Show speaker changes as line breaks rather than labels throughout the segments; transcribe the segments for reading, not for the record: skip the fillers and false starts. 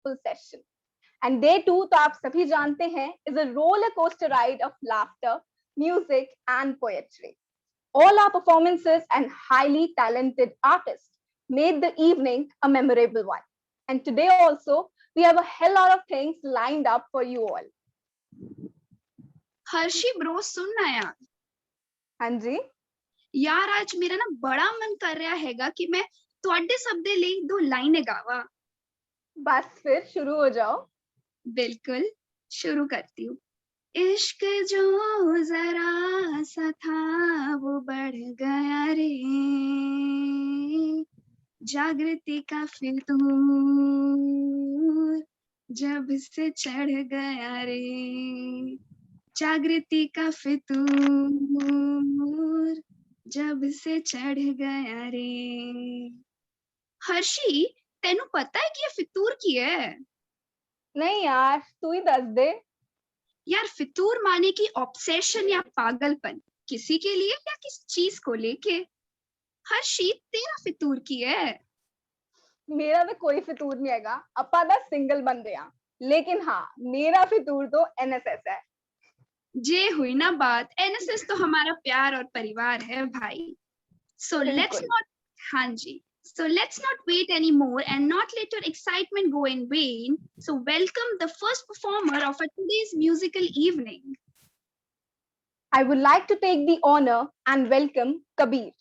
successful session. And day 2 तो आप सभी जानते हैं is a roller coaster ride of laughter, music and poetry. All our performances and highly talented artists made the evening a memorable one. And today also, we have a hell lot of things lined up for you all.
Harshi bro सुन ना यार।
हाँ जी।
यार आज मेरा ना बड़ा मन कर रहा हैगा कि मैं ਤੁਹਾਡੇ ਸਭ ਦੇ ਲਈ 2 ਲਾਈनें गावा।
बस फिर शुरू हो जाओ।
बिल्कुल शुरू करती हूँ। इश्क जो जरा सा था वो बढ़ गया रे, जागृति का फितूर जब से चढ़ गया रे, जागृति का फितूर जब से चढ़ गया रे। हर्षी तेनू पता है कि ये फितूर की है?
नहीं यार, तू ही दस दे।
यार फितूर माने की ऑब्सेशन या पागलपन, किसी के लिए या किसी चीज को लेके। हर्षी तेरा फितूर की है?
मेरा तो कोई फितूर नहीं हैगा, अपा दा सिंगल बंदे आ, लेकिन हाँ मेरा फितूर तो एनएसएस है।
जे हुई ना बात, एनएसएस तो हमारा प्यार और परिवार है भाई। So let's not, हाँ जी, so let's not wait anymore and not let your excitement go in vain. So welcome the first performer of our today's musical evening.
I would like to take the honor and welcome Kabir.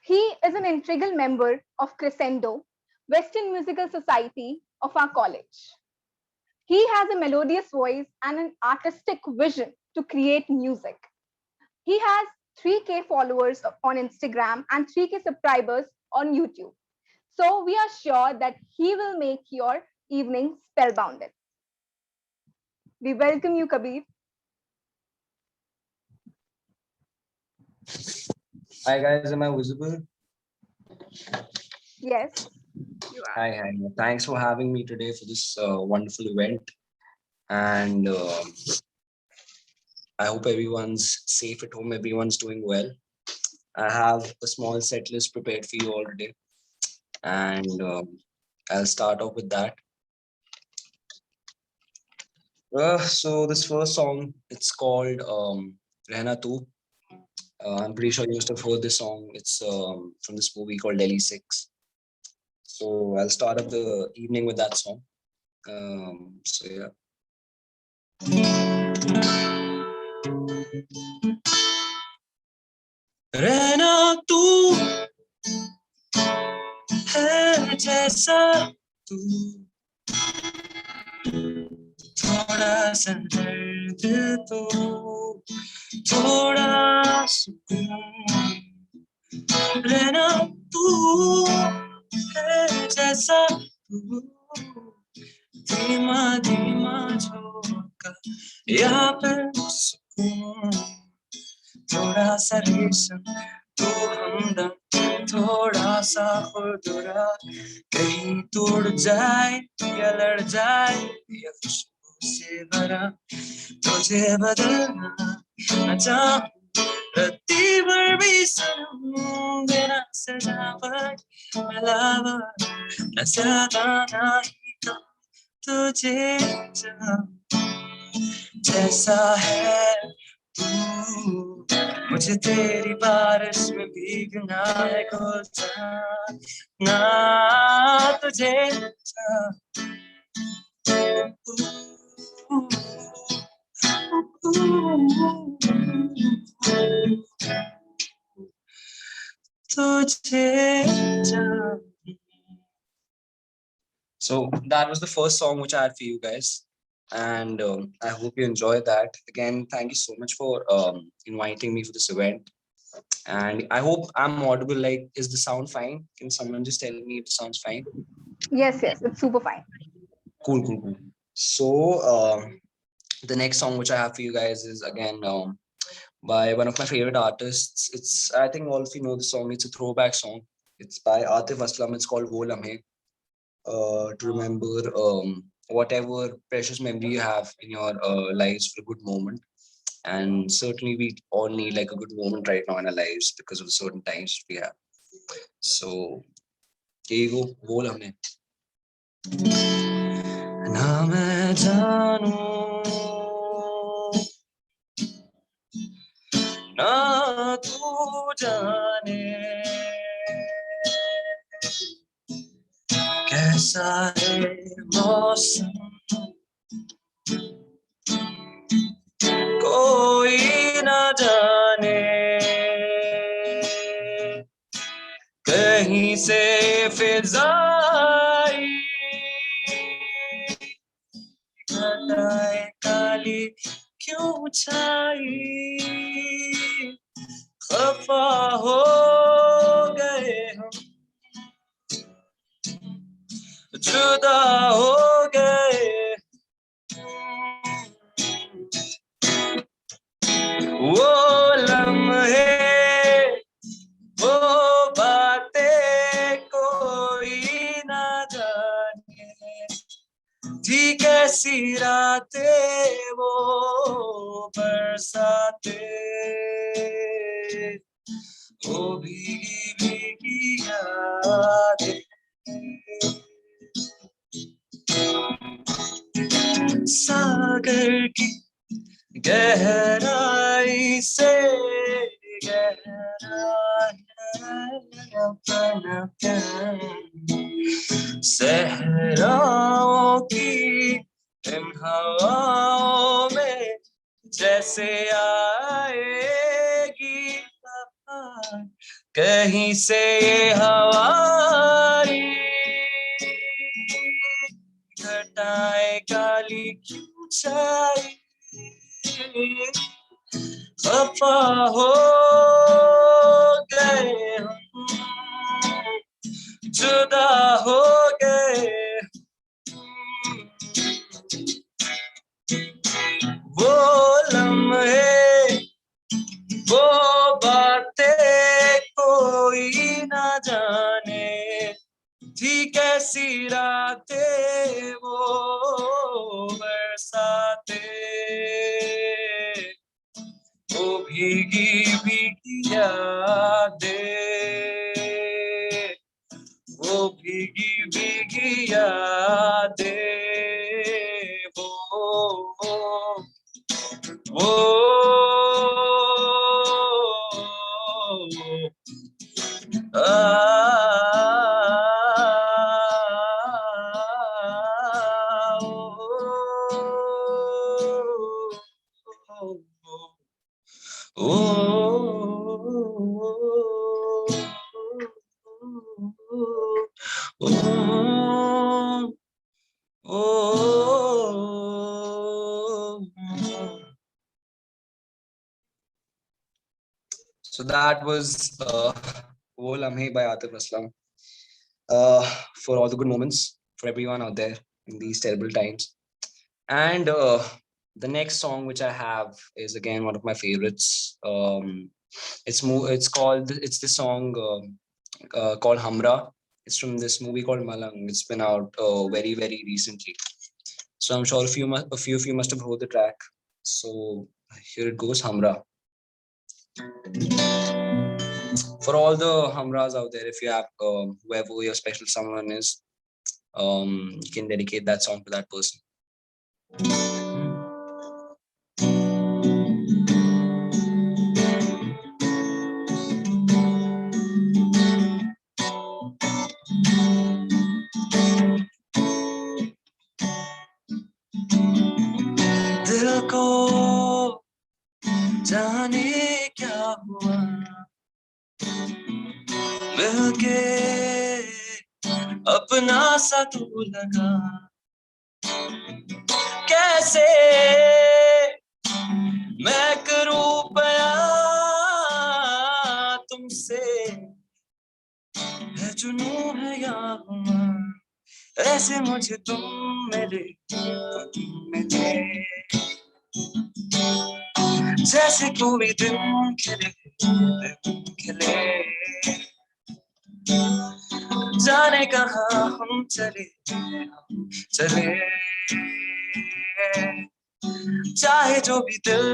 He is an integral member of Crescendo, Western Musical Society of our college. He has a melodious voice and an artistic vision to create music. He has 3K followers on Instagram and 3K subscribers on YouTube. So we are sure that he will make your evening spellbounded. We welcome you, Kabir.
Hi guys, am I visible?
Yes.
Hi. Thanks for having me today for this wonderful event. And I hope everyone's safe at home, everyone's doing well. I have a small set list prepared for you all today. And I'll start off with that. So this first song, it's called Rehna Tu. I'm pretty sure you must have heard this song. It's from this movie called Delhi 6. So I'll start up the evening with that song. So yeah. रहना तू है जैसा तू, थोड़ा सा दर्द तो थोड़ा सुकून। रहना तू है जैसा तू, धीमा धीमा झोंका यहाँ पर सुकून। थोड़ा सा रेशम तो हमदम, थोड़ा सा खुरदुरा, कहीं टूट जाए या लड़ जाए या खुशबू से भरा, तुझे बदलना न चाहूं रत्ती भर भी सनम, बिना सजावट मिलावट न ज्यादा ना ही कम, तुझे जैसा है तू, मुझे तेरी बारिश में भीगना है, ना तुझे So that was the first song which I had for you guys, and I hope you enjoyed that. Again, thank you so much for inviting me for this event, and I hope I'm audible. Like, is the sound fine? Can someone just tell me if it sounds fine?
Yes, it's super fine.
Cool. So the next song which I have for you guys is again by one of my favorite artists. It's, I think all of you know the song. It's a throwback song. It's by Atif Aslam. It's called Wo Lamhe. To remember whatever precious memory you have in your lives for a good moment. And certainly we all need like a good moment right now in our lives because of certain times we have. So here you go, Wo Lamhe. जानूं ना तू जाने कैसा है मौसम कोई ना जाने कहीं से फिजाई घटाए काली क्यों छाई खफा हो गए हम जुदा हो गए वो लम्हे वो बातें कोई ना जाने थी कैसी रातें वो बरसाते वो भीगी भीगी यादें सागर की गहराई से गहरा है अपना प्यार सहराओं की इन हवाओं में जैसे आएगी बहार कहीं से ये हवाई घटाए काली क्यों छाई खफा हो गए हम जुदा हो गए वो लम्हे वो बातें कोई ना जाने थी कैसी रातें वो बरसाते वो भीगी भीगी यादें वो भीगी भीगी यादें वो So that was Wo Lamhe by Atif Aslam. For all the good moments for everyone out there in these terrible times. And the next song which I have is again one of my favorites. It's the song called Hamra. It's from this movie called Malang. It's been out very very recently. So I'm sure a few of you must have heard the track. So here it goes, Hamra. For all the Hamras out there, if you have whoever your special someone is, you can dedicate that song to that person. दिल को जाने क्या हुआ मिलके अपना सा तू लगा कैसे मैं करूं बयां तुमसे है जुनून है या हुआ ऐसे मुझे तुम मिले जैसे कोई दिन खिले जाने कहाँ हम चले चाहे जो भी दिल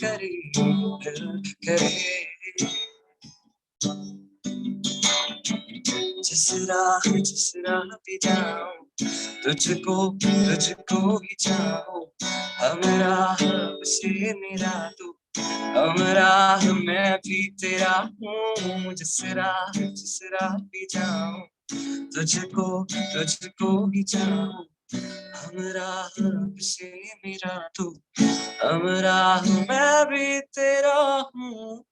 करे जिस राह पे जाऊं तुझको ही चाहूं हमराह से मेरा तू हमराह मैं भी तेरा हूँ जिस राह पे जाऊं तुझको ही चाहूं हमराह से मेरा तू हमराह मैं भी तेरा हूँ.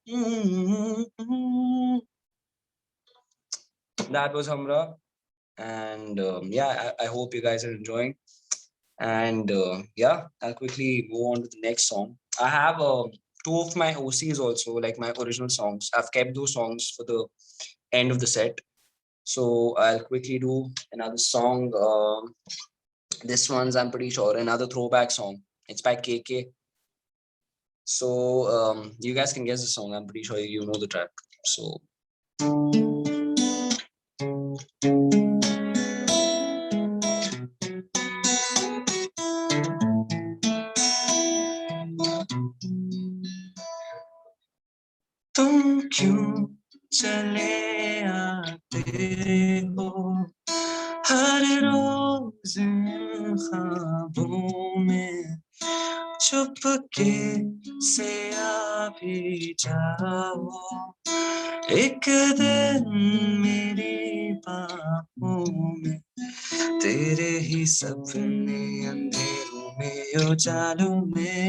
That was Hamra, and yeah, I hope you guys are enjoying. And yeah, I'll quickly move on to the next song. I have two of my OCs also, like my original songs. I've kept those songs for the end of the set. So I'll quickly do another song. This one's, I'm pretty sure, another throwback song. It's by KK. So you guys can guess the song. I'm pretty sure you know the track. So. तुम क्यों चले आते हो हर रोज इन ख्वाबों में चुपके से आ भी जाओ एक दिन मेरी बाहों में तेरे ही सपने अंधेरों में उजालों में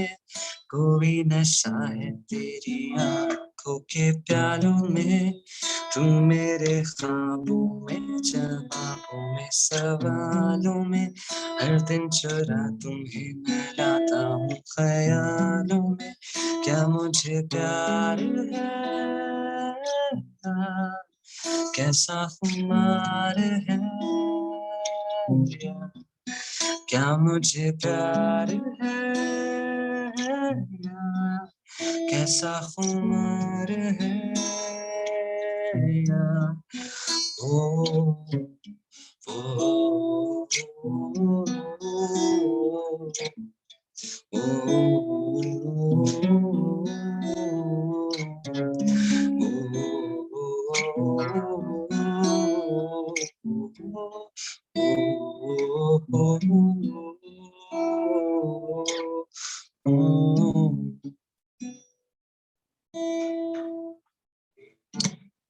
कोई नशा है तेरी आंखों के प्यालों में तू मेरे ख्वाबों में जवाबों में सवालों में हर दिन चुरा तुम्हें मैं लाता हूँ ख्यालों में क्या मुझे प्यार है कैसा खुमार है क्या मुझे प्यार है कैसा खुमार है ओ ओ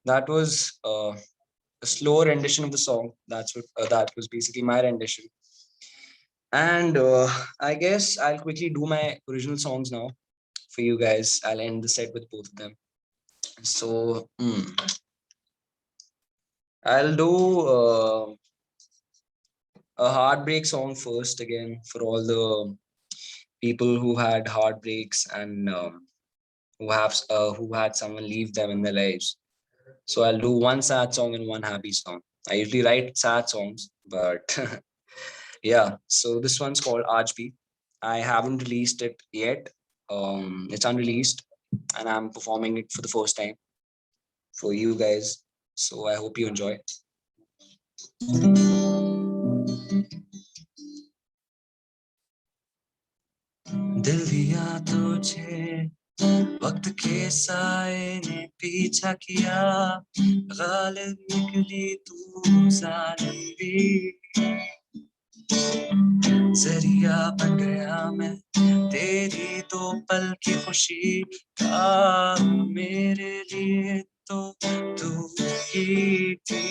That was a slower rendition of the song. That's what that was basically my rendition. And I guess I'll quickly do my original songs now for you guys. I'll end the set with both of them. So I'll do a heartbreak song first again for all the people who had heartbreaks and who had someone leave them in their lives. So I'll do one sad song and one happy song. I usually write sad songs, but yeah. So this one's called Aaj. I haven't released it yet. It's unreleased, and I'm performing it for the first time for you guys. So I hope you enjoy. दिल दिया तुझे वक्त के साए ने पीछा किया गालिब निकली तू जालिम भी जरिया बन गया मैं तेरी दो पल की खुशी का मेरे लिए तो तू ही थी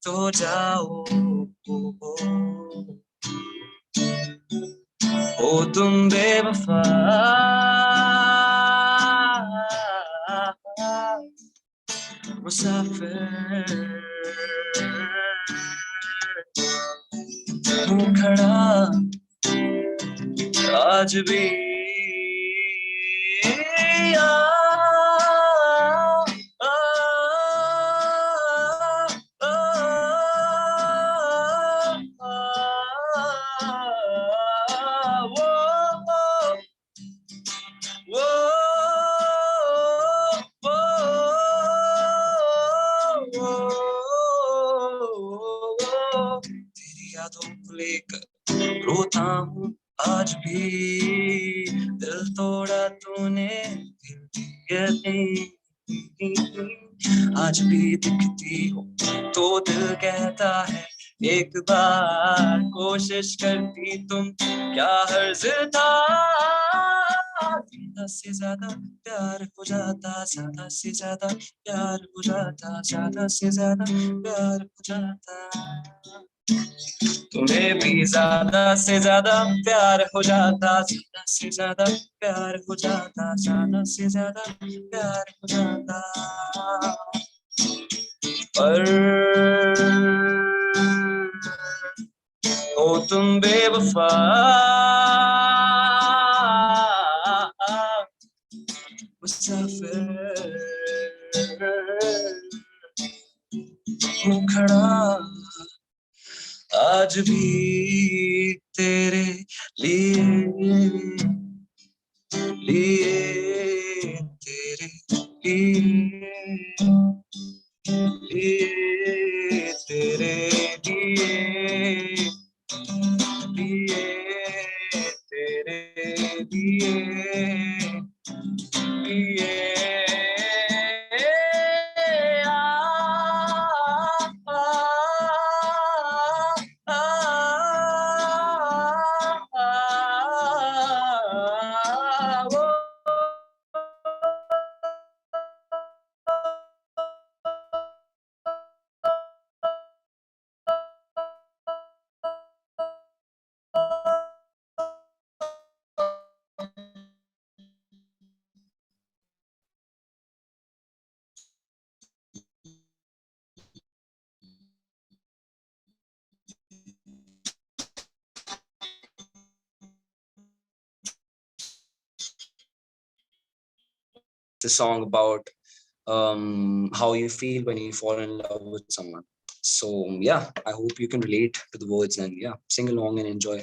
तो जाओ ओ तुम बेवफा मुसाफिर हूँ खड़ा आज भी तेरी यादों को लेकर रोता हूँ आज भी दिल तोड़ा तूने दिल की यकीन आज भी दिखती हो तो दिल कहता है एक बार कोशिश करती तुम, क्या हर्ज था। ज्यादा से ज्यादा प्यार हो जाता, ज्यादा से ज्यादा प्यार हो जाता, ज्यादा से ज्यादा प्यार हो जाता। तुम्हें भी ज्यादा से ज्यादा प्यार हो जाता, ज्यादा से ज्यादा प्यार हो जाता, ज्यादा से ज्यादा प्यार हो जाता। पर हो तुम बेवफा, मुसाफिर हूँ खड़ा आज भी तेरे लिए, लिए तेरे लिए, लिए तेरे लिए, लिए तेरे लिए, लिए the song about how you feel when you fall in love with someone. So yeah, I hope you can relate to the words and yeah, sing along and enjoy.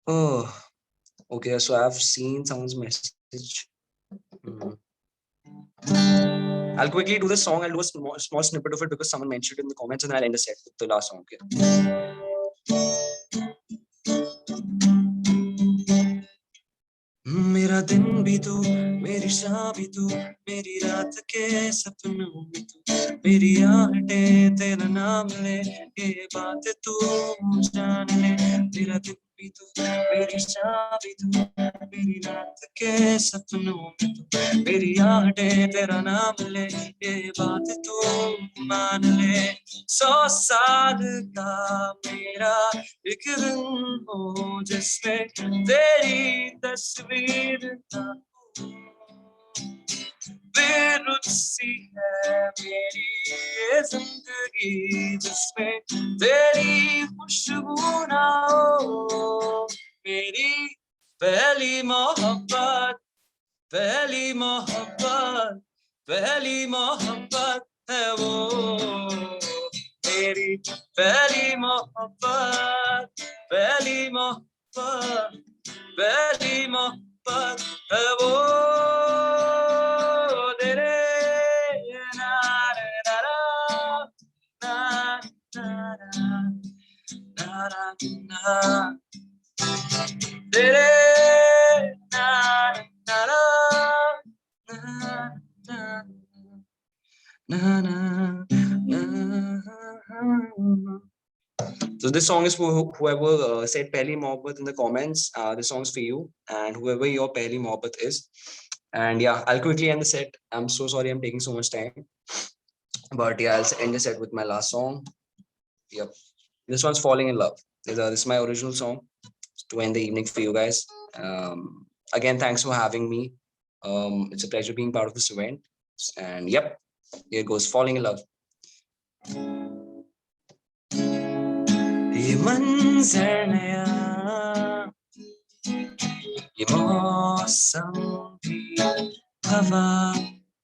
Oh, okay. So I've seen someone's message. I'll quickly do the song. I'll do a small snippet of it because someone mentioned it in the comments, and I'll end the set with the last song. Okay. मेरा दिन भी तू, मेरी शाम भी तू, मेरी रात के सपनों में तू, मेरी आहटें तेरा नाम ले, ये बात तू जान ले। मेरा दिन भी तू, मेरी शाम भी तू, मेरी रात के सपनों में तू, मेरी आहटें तेरा नाम ले, ये बात तू मान ले। 100 साल का मेरा एक दिन हो जिसमें तेरी तस्वीर ना हो, बेरुखी है मेरी ये जिंदगी जिसमें तेरी खुशबू ना हो। मेरी पहली मोहब्बत, पहली मोहब्बत, पहली मोहब्बत है वो, मेरी पहली मोहब्बत, पहली मोहब्बत, पहली मोहब्बत है वो। तेरे ना ना ना ना ना ना ना तेरे ना ना na na na na. So this song is for whoever said Pehli Mohabbat in the comments. This song's for you and whoever your Pehli Mohabbat is. And yeah, I'll quickly end the set. I'm so sorry I'm taking so much time. But yeah, I'll end the set with my last song. Yep. This one's Falling in Love. This is my original song to end the evening for you guys. Again, thanks for having me. It's a pleasure being part of this event. And yep, here goes Falling in Love. ये मंजर नया, ये मौसम भी, हवा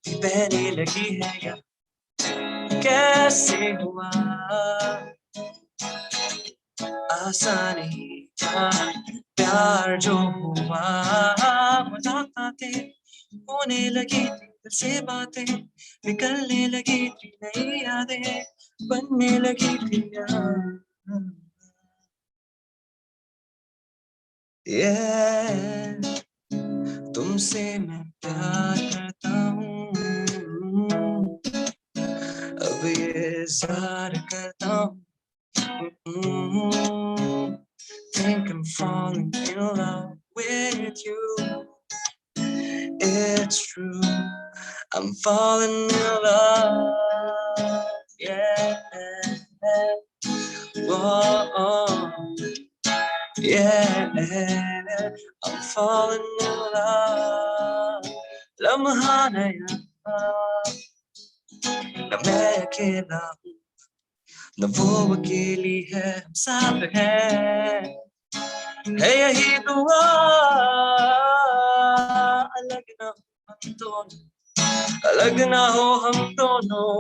भी बहने लगी है या कैसे हुआ, आसान ही था प्यार जो हुआ, मुलाकातें होने लगी दिल से बातें निकलने लगी थी, नई यादें बनने लगी थी yeah, तुमसे मैं प्यार करता हूँ अब ये इज़हार करता हूँ think I'm falling in love with you. It's true, I'm falling in love. Yeah. Whoa. Yeah. I'm falling in love. लम्हा नया न मैं अकेला हूँ न वो अकेली है हम साथ हैं है यही दुआ अलग ना हो हम दोनों अलग ना हो हम दोनों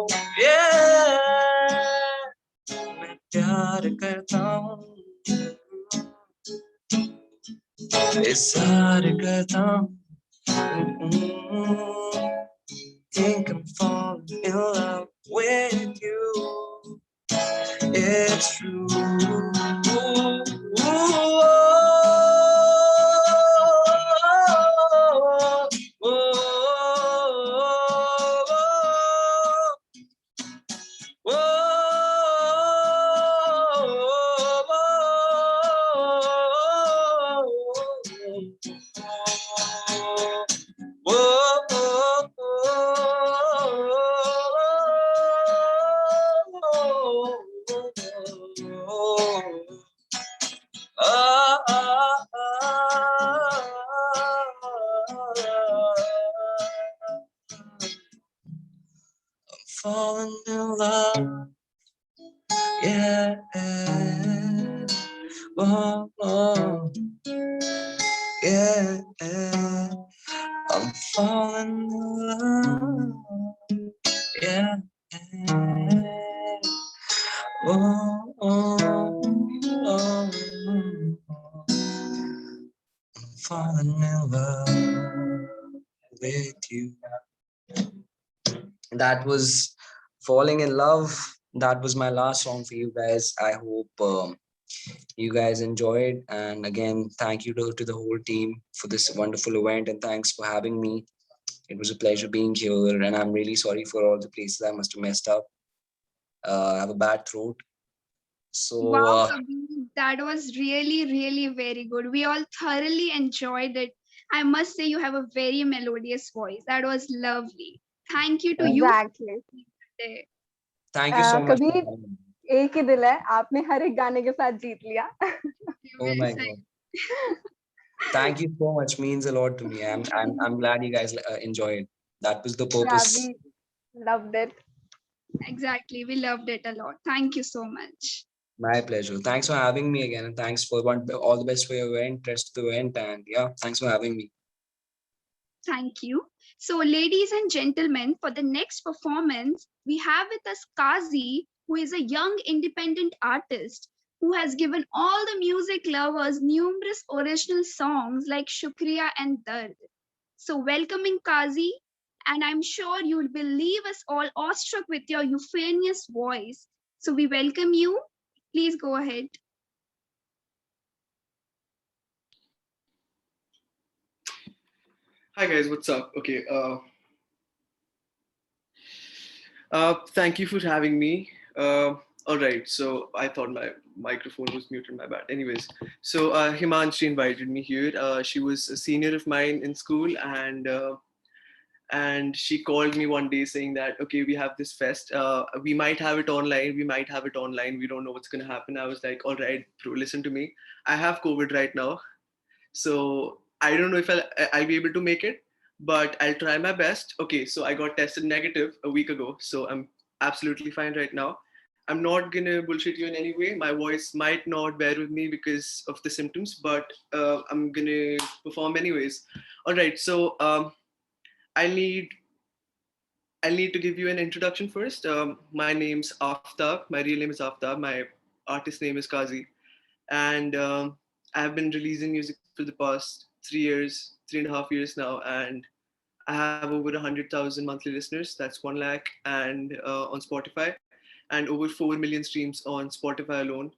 मैं प्यार करता हूँ इज़हार करता हूँ think I'm falling in love with you it's true falling in love, yeah. Oh, oh, yeah. I'm falling in love, yeah. Oh, oh, oh, I'm falling in love with you. That was falling in love. That was my last song for you guys. I hope you guys enjoyed. And again, thank you to the whole team for this wonderful event. And thanks for having me. It was a pleasure being here. And I'm really sorry for all the places I must have messed up. I have a bad throat. So,
Wow, Kabir, that was really, really very good. We all thoroughly enjoyed it. I must say, you have a very melodious voice. That was lovely. Thank you to you for
Exactly.
being today.
thank you so much. For
Kabir
having me.
एक ही दिल है आपने हर एक गाने के साथ जीत लिया
Oh
Well
my
said.
God. Thank you so much. Means a lot to me. I'm glad you guys enjoyed. That was the
yeah
purpose.
we loved it
Exactly. We loved it a lot. Thank you so much.
My pleasure. Thanks for having me again, and thanks for all the best for your event, rest of the event, and yeah, thanks for having me.
Thank you. So, ladies and gentlemen, for the next performance, we have with us Kazi, who is a young independent artist who has given all the music lovers numerous original songs like Shukriya and Dard. So, welcoming Kazi, and I'm sure you will leave us all awestruck with your euphonious voice. So, we welcome you. Please go ahead.
Hi guys, what's up? Okay, thank you for having me. All right, so I thought my microphone was muted, my bad. Anyways, so Himanshi invited me here. She was a senior of mine in school, and she called me one day saying that okay, we have this fest. We might have it online. We might have it online. We don't know what's gonna happen. I was like, all right, bro, listen to me. I have COVID right now, so I don't know if I'll be able to make it, but I'll try my best. Okay, so I got tested negative a week ago, so I'm absolutely fine right now. I'm not gonna bullshit you in any way. My voice might not bear with me because of the symptoms, but I'm gonna perform anyways. All right, so I need I need to give you an introduction first. My name's Aftab. My real name is Aftab. My artist name is Kazi, and I've been releasing music for the past 3 years, 3.5 years now, and I have over 100,000 monthly listeners. That's 1 lakh, and on Spotify, and over 4 million streams on Spotify alone.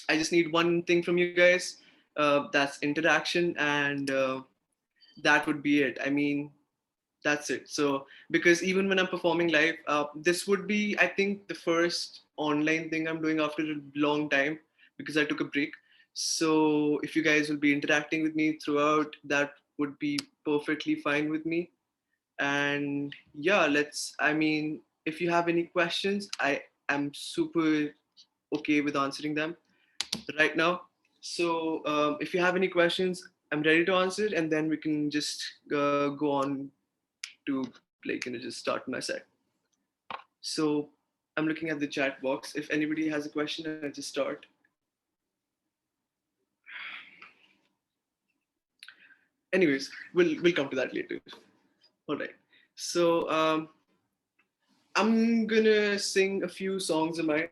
I just need one thing from you guys. That's interaction, and that would be it. I mean, that's it. So because even when I'm performing live, this would be, I think, the first online thing I'm doing after a long time because I took a break. So if you guys will be interacting with me throughout, that would be perfectly fine with me. And yeah, I mean, if you have any questions, I am super okay with answering them right now. So if you have any questions, I'm ready to answer, and then we can just go on to, like, just start my set. So I'm looking at the chat box. If anybody has a question, I'll just start. Anyways, we'll come to that later. All right. So I'm gonna sing a few songs of mine,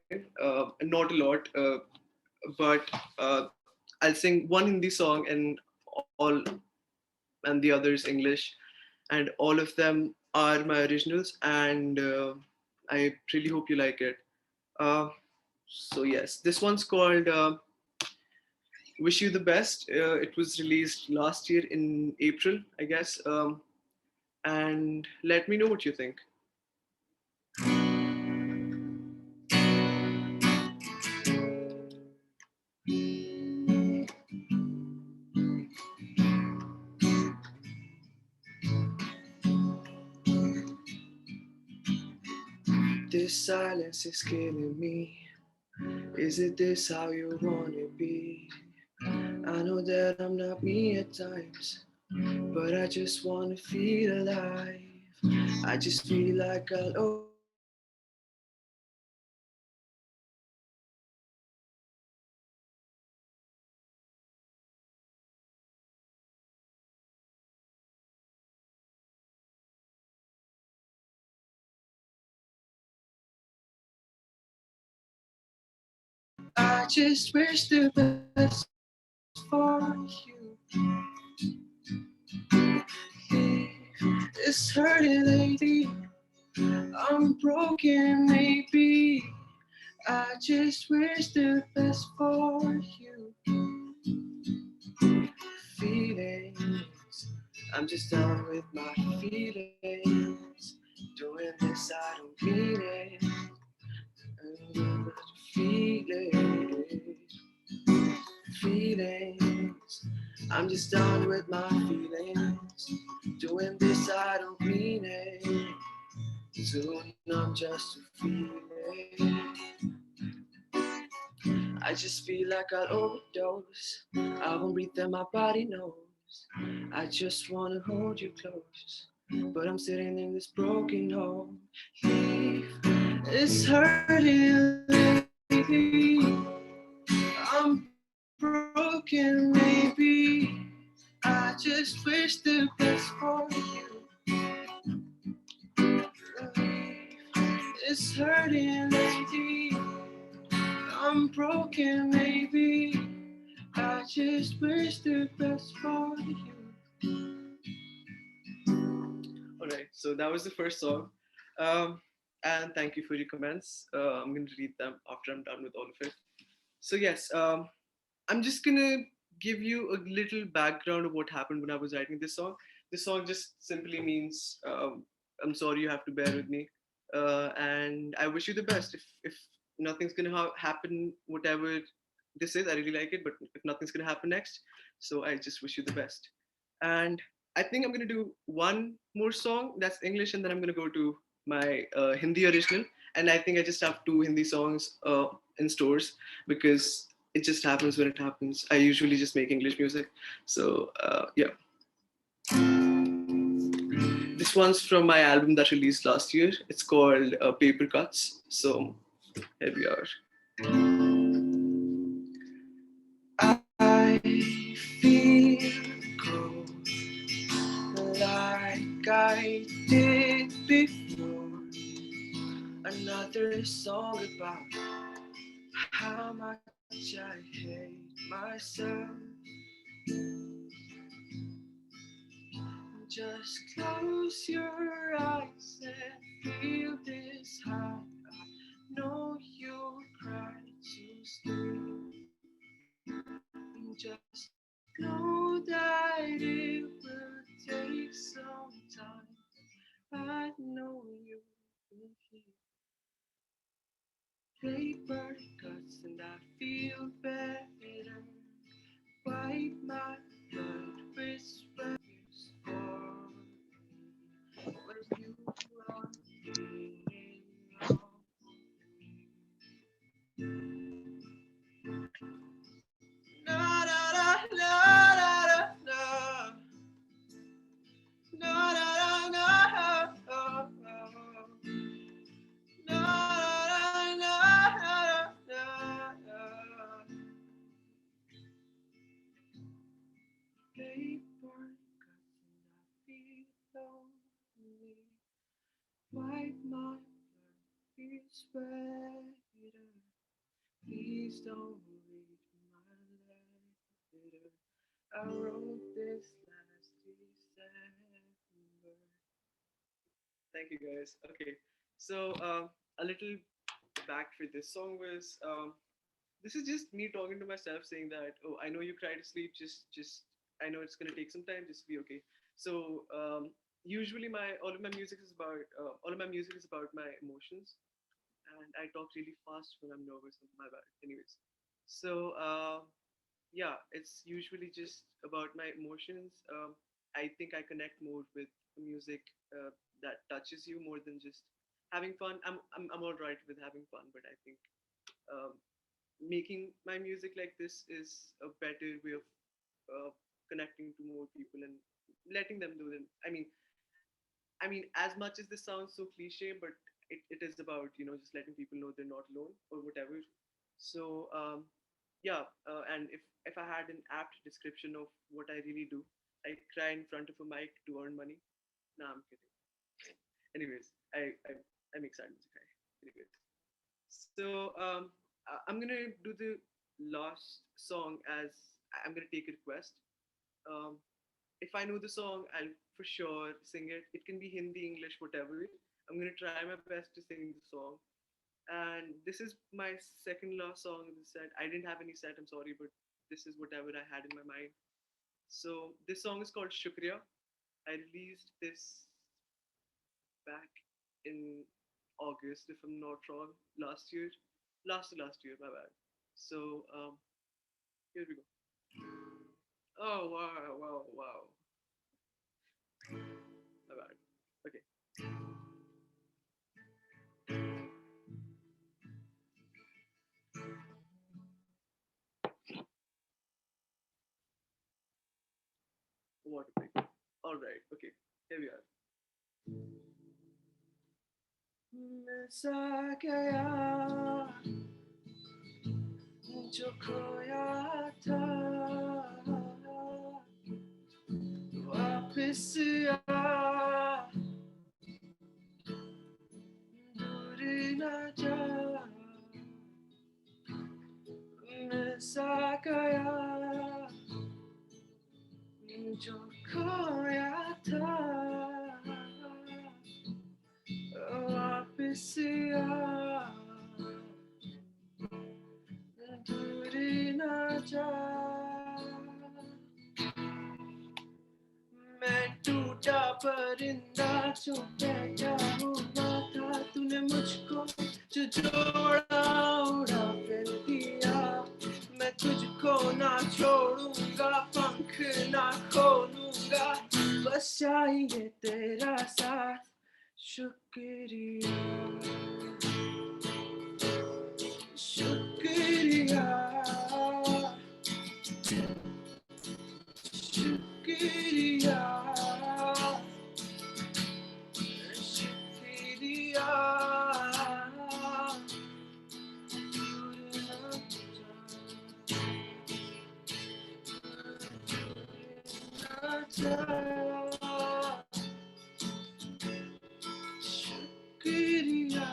not a lot, but I'll sing one Hindi song all and the others English, and all of them are my originals, and I really hope you like it. Uh, so yes, this one's called "Wish You the Best." It was released last year in April, I guess, and let me know what you think. This silence is killing me. Is it this how you wanna be? I know that I'm not me at times, but I just wanna feel alive. I just feel like I'll overdose. I just feel like I'll overdose. I just feel like I'll overdose. I just wish the best for you. It's hurting lately. I'm broken, maybe. I just wish the best for you. Feelings, I'm just done with my feelings. Doing this, I don't mean it. And feelings, feelings, I'm just done with my feelings. Doing this, I don't mean it. Soon I'm just a feeling. I just feel like I'll overdose. I won't breathe and my body knows. I just wanna hold you close, but I'm sitting in this broken home. Leave, it's hurting lately. I'm broken, maybe. I just wish the best for you. It's hurting lately. I'm broken, maybe. I just wish the best for you. All right, so that was the first song. Um, and thank you for your comments. I'm going to read them after I'm done with all of it. So, yes, I'm just going to give you a little background of what happened when I was writing this song. This song just simply means I'm sorry you have to bear with me. And I wish you the best. If nothing's going to happen, whatever this is, I really like it, but if nothing's going to happen next, so I just wish you the best. And I think I'm going to do one more song that's English, and then I'm going to go to my Hindi original. And I think I just have two Hindi songs in stores because it just happens when it happens. I usually just make English music. So, yeah. This one's from my album that released last year. It's called Paper Cuts. So, here we are. I feel cold like I did before. Another song about how much I hate myself. Just close your eyes and feel this high. I know you'll cry to stay. Just know that it will take some time. I know you will heal. Paper cuts and I feel better. Wipe my blood with sweat. When you are feeling low. Na na na na na na na na na na paper cuts and I feel lonely. Wipe my blood, it's better. Please don't read my letter. I wrote this last December. Thank you guys. Okay, so a little back for this song was this is just me talking to myself, saying that, oh, I know you try to sleep, just I know it's gonna take some time, just be okay. So usually my all of my music is about my emotions, and I talk really fast when I'm nervous. My bad. Anyways, so yeah, it's usually just about my emotions. I think I connect more with music that touches you more than just having fun. I'm all right with having fun, but I think um, making my music like this is a better way of uh, connecting to more people and letting them know them. I mean, as much as this sounds so cliche, but it is about just letting people know they're not alone or whatever. So yeah, and if I had an apt description of what I really do, I cry in front of a mic to earn money. Nah, I'm kidding. Anyways, I make sad music. Anyways, so I'm gonna do the last song as I'm gonna take a request. Um, if I know the song, I'll for sure sing it. It can be Hindi, English, whatever. I'm gonna try my best to sing the song. And this is my second last song in the set. I didn't have any set, I'm sorry, but this is whatever I had in my mind. So this song is called Shukriya. I released this back in August, if I'm not wrong, last year. Last year, my bad. So here we go. Oh wow, wow, wow. My bad. Okay. What a pick. All right. Okay. Here we are. मिसा गया जो खोया था वापस आ दूर न जा मिसा गया जो खोया था वापस आ दूर न जा मैं टूटा परिंदा जो बैठा हुआ था तूने मुझको जो जोड़ा उड़ा कर दिया मैं तुझको ना छोड़ूंगा पंख ना खोलूंगा बस चाहिए तेरा साथ शुक्रिया शुक्रिया शुक्रिया शुक्रिया शुक्रिया शुक्रिया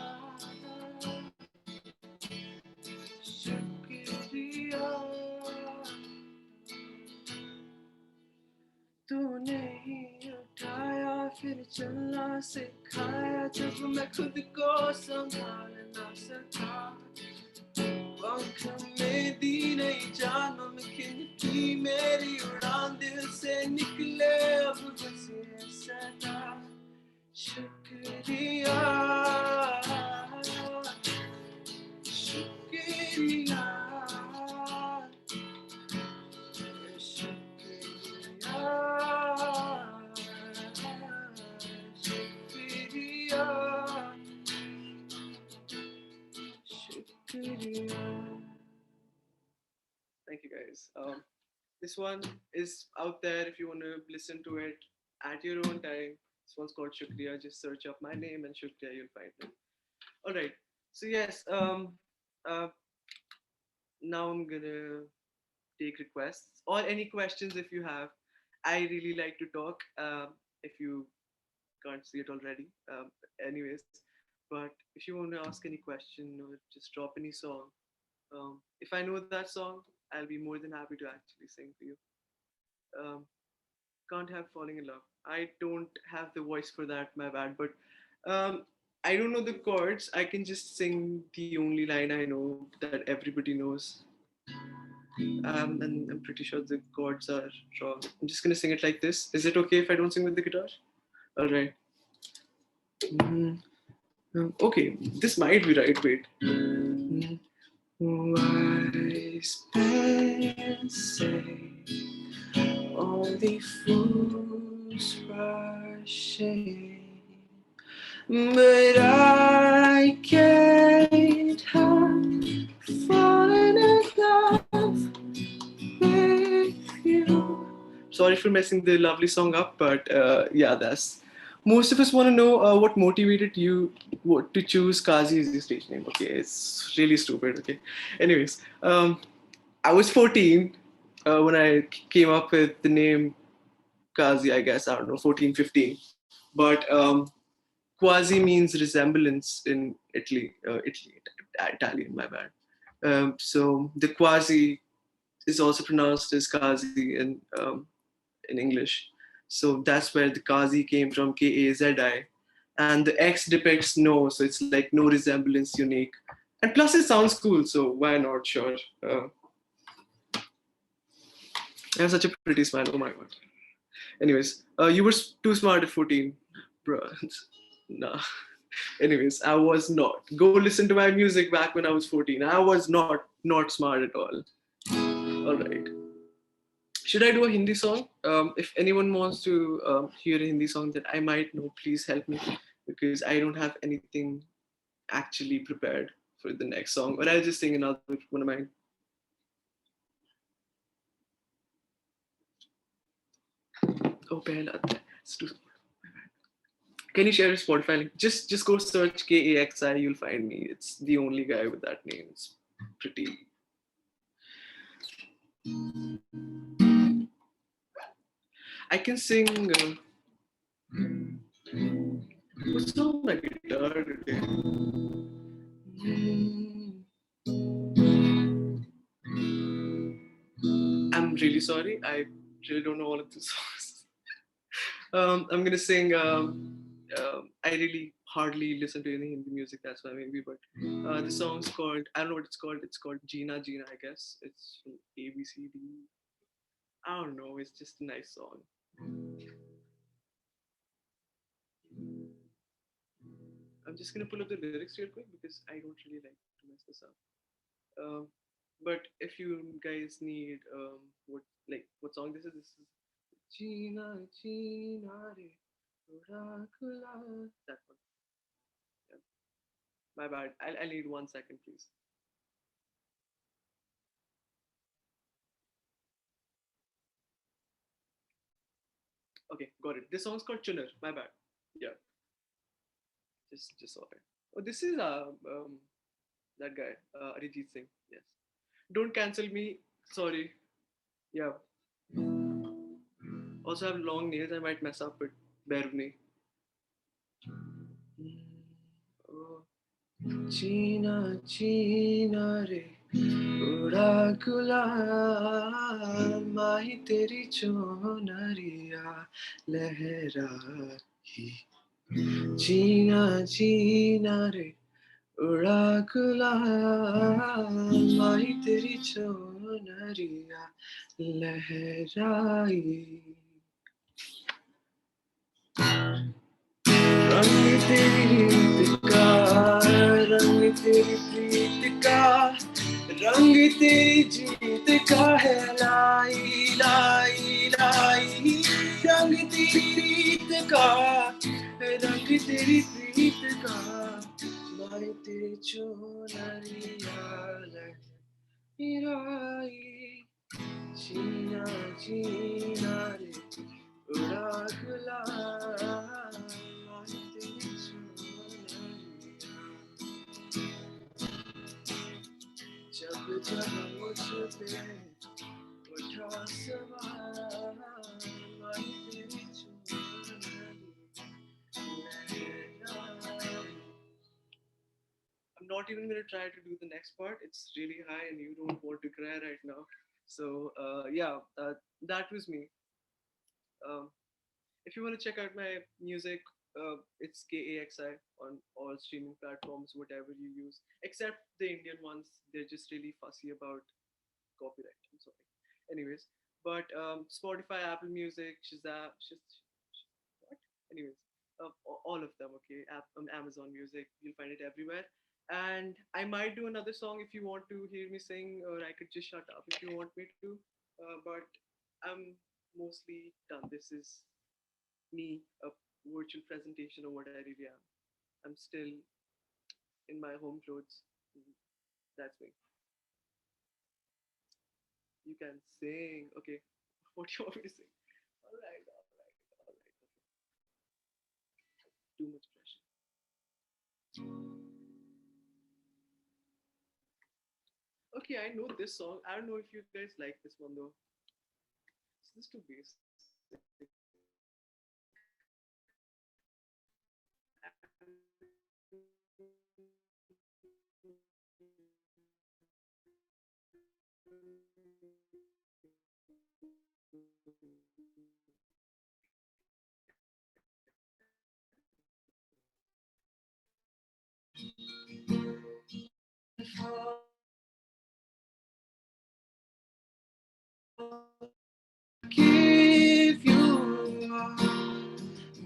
तूने ही उठा फिर चलना सिखाया जब मैं खुद को संभाल ना सका पंख में दी नहीं जान मुमकिन थी मेरी उड़ान दिल से निकले अब बस ये सदा शुक्रिया शुक्रिया Thank you guys. This one is out there if you want to listen to it at your own time. This one's called Shukriya. Just search up my name and Shukriya, you'll find it. All right. So yes, uh, now I'm gonna take requests or any questions if you have. I really like to talk. If you can't see it already, anyways. But if you want to ask any question or just drop any song, if I know that song, I'll be more than happy to actually sing for you. Um, can't have falling in love. I don't have the voice for that, my bad. But um, I don't know the chords. I can just sing the only line I know that everybody knows. And I'm pretty sure the chords are wrong. I'm just gonna sing it like this. Is it okay if I don't sing with the guitar? All right. Okay, this might be right. Wait. Wise men say only fools rush in, but I can't help falling in love with you. Sorry for messing the lovely song up, but yeah, that's. Most of us want to know what motivated you to choose Kazi as your stage name. Okay, it's really stupid. Okay, anyways, I was 14 when I came up with the name Kazi. I guess I don't know, 14, 15. But quasi means resemblance in Italian. My bad. So the quasi is also pronounced as Kazi in English. So that's where the Kazi came from, Kazi. And the X depicts no, so it's like no resemblance, unique. And plus it sounds cool, so why not? Sure. I have such a pretty smile, oh my god. Anyways, you were too smart at 14, bro. Nah. Anyways, I was not. Go listen to my music back when I was 14. I was not smart at all. All right. Should I do a Hindi song? If anyone wants to hear a Hindi song that I might know, please help me because I don't have anything actually prepared for the next song. Or I'll just sing another one of mine. Oh, pehla it's too. Can you share a Spotify link? Just go search KAXI, you'll find me. It's the only guy with that name. It's pretty. I can sing. What's on my guitar today? I'm really sorry. I really don't know all of the songs. I'm gonna sing. I really hardly listen to any Hindi music. That's why maybe. But the song's called. I don't know what it's called. It's called Jeena Jeena. I guess it's from ABCD. I don't know. It's just a nice song. I'm just gonna pull up the lyrics real quick because I don't really like to mess this up. But if you guys need what song this is Jeena Jeena Re Rakula. That one. Yeah. My bad. I'll need 1 second, please. Okay, got it. This song's called Chunar. My bad. Yeah. Just saw it. Oh, this is that guy, Arijit Singh. Yes. Don't cancel me. Sorry. Yeah. Also have long nails. I might mess up, but bear with me. Oh. Jeena Jeena Re उड़ा गुलाल माही तेरी चोनरिया लहराई जीना जीना रे उड़ा गुलाल माही तेरी चोनरिया लहराई रंग तेरी रीत का रंग तेरी प्रीत का रंग तेरी जीत का है लाई लाई लाई रंग तेरी रीत का रंग तेरी प्रीत का लाई तेरी चोनरिया लहराई जीना जीना रे उड़ा गुलाल लाई तेरी चोनरिया जब जब मुझ पे उठा सवार लाई तेरी चोनरिया लहराई I'm not even going to try to do the next part. It's really high and you don't want to cry right now. So, that was me. Um, if you want to check out my music, it's KAXI on all streaming platforms, whatever you use, except the Indian ones. They're just really fussy about copyright. I'm sorry. Anyways, but Spotify, Apple Music, Shazam, what? Anyways, all of them. Okay, Amazon Music, you'll find it everywhere. And I might do another song if you want to hear me sing, or I could just shut up if you want me to. But I'm mostly done. This is me, a virtual presentation of what I really am. I'm still in my home clothes. That's me. You can sing. Okay. What do you want me to sing? All right, all right, all right. Okay. Too much pressure. Okay, I know this song. I don't know if you guys like this one though. Is this too basic? Give you all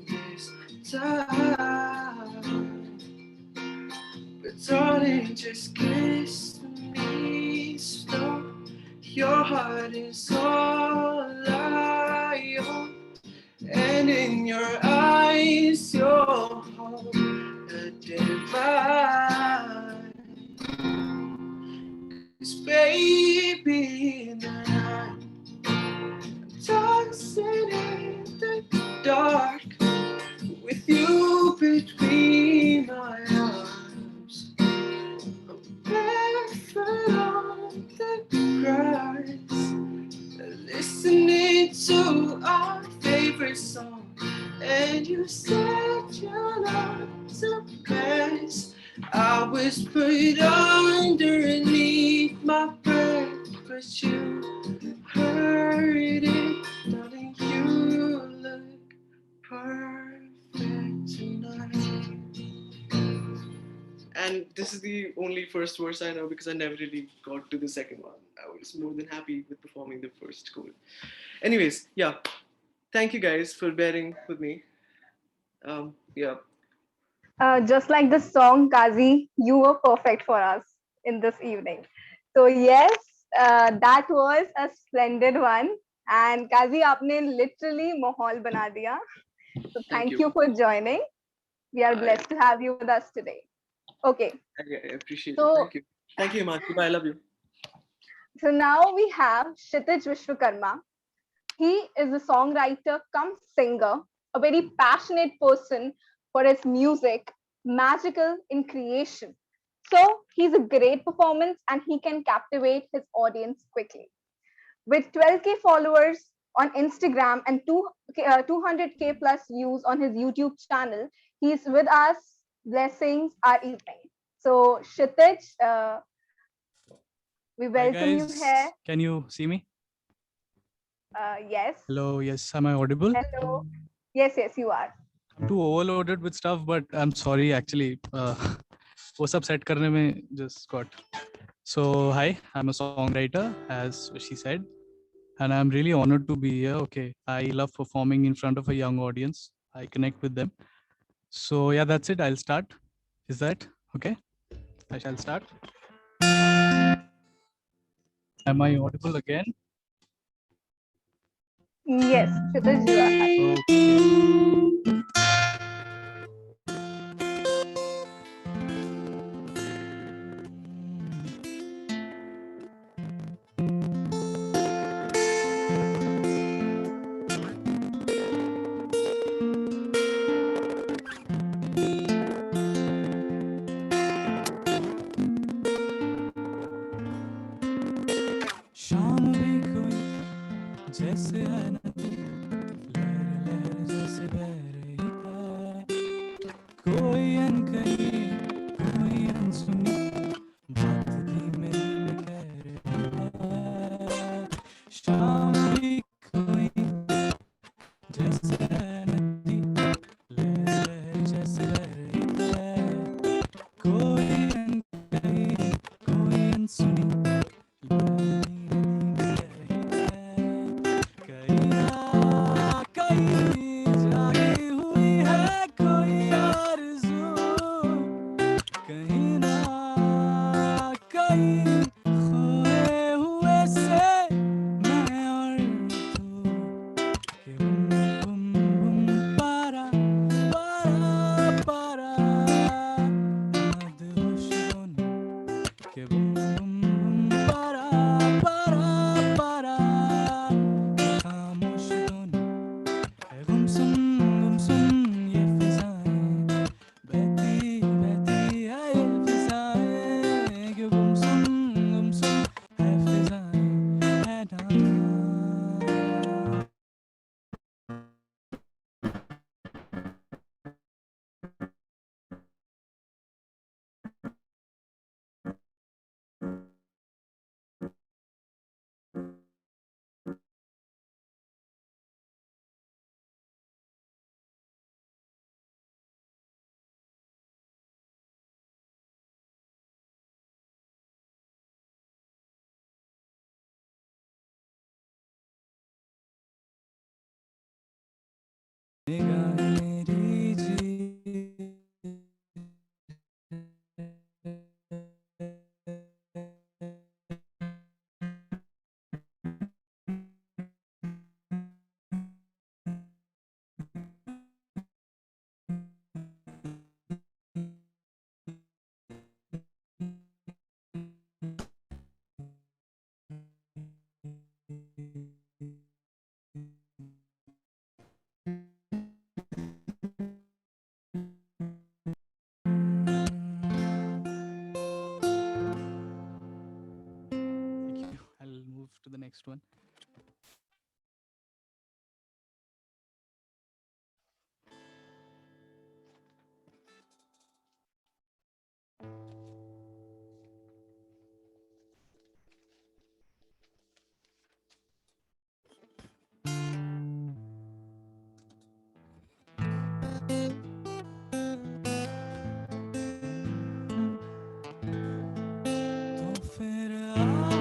this time, but darling, just kiss me slow. Your heart is all I own, and in your eyes, you're the divine. 'Cause baby, now I'm dancing in the dark with you between my arms. I'm barefoot on the grass, listening to our favorite song. And you said you're not the best. I whispered underneath my breath, but you heard it, darling. You look perfect tonight. And this is the only first verse I know because I never really got to the second one. I was more than happy with performing the first cool. Anyways, yeah. Thank you guys for bearing with me. Yeah.
Just like the song, Kazi, you were perfect for us in this evening. So yes, that was a splendid one. And Kazi, आपने literally माहौल बना दिया. So thank you for joining. We are blessed to have you with us today. Okay.
I appreciate it.
So
Thank you. Thank you, Himanshu. I love you.
so now we have Kshitij Vishwakarma. He is a songwriter cum singer, a very passionate person for his music, magical in creation. So he's a great performance and he can captivate his audience quickly. With 12K followers on Instagram and 200K plus views on his YouTube channel, he's with us, blessings our evening. So Kshitij, We
Hi
welcome you
guys,
here.
can you see me?
Yes.
Hello, yes, am I audible?
Hello. Yes, yes, you are.
I'm too overloaded with stuff, but I'm sorry actually. वो सब set करने में just got. So hi, I'm a songwriter, as she said, and I'm really honored to be here. Okay, I love performing in front of a young audience. I connect with them. So yeah, that's it. I'll start. Is that okay? I shall start. Am I audible again?
Yes, Kshitij, you are.
Okay. शाम भी कोई जैसे है नदी, लहर लहर जैसे बह रही है, कोई अनकही कोई अनसुनी बात धीमे धीमे कह रही है। शाम भी कोई जैसे है नदी, लहर लहर जैसे बह रही है, कोई अनकही कोई अनसुनी जागी हुई है कोई आरज़ू, कहीं ना कहीं खोए हुए से मैं और तू, कि बुम बुम बुम पारा पारा पारा, मदहोश दोनों के बुम बुम बुम पारा पारा पारा, खामोश दोनों है गुमसुम ये फिजाएं, बहती बहती है ये फिजाएं, कि गुमसुम है फिजाएं है ना। निगाहें मेरी जी Thank you. I'll move to the next one. तो फिर आओ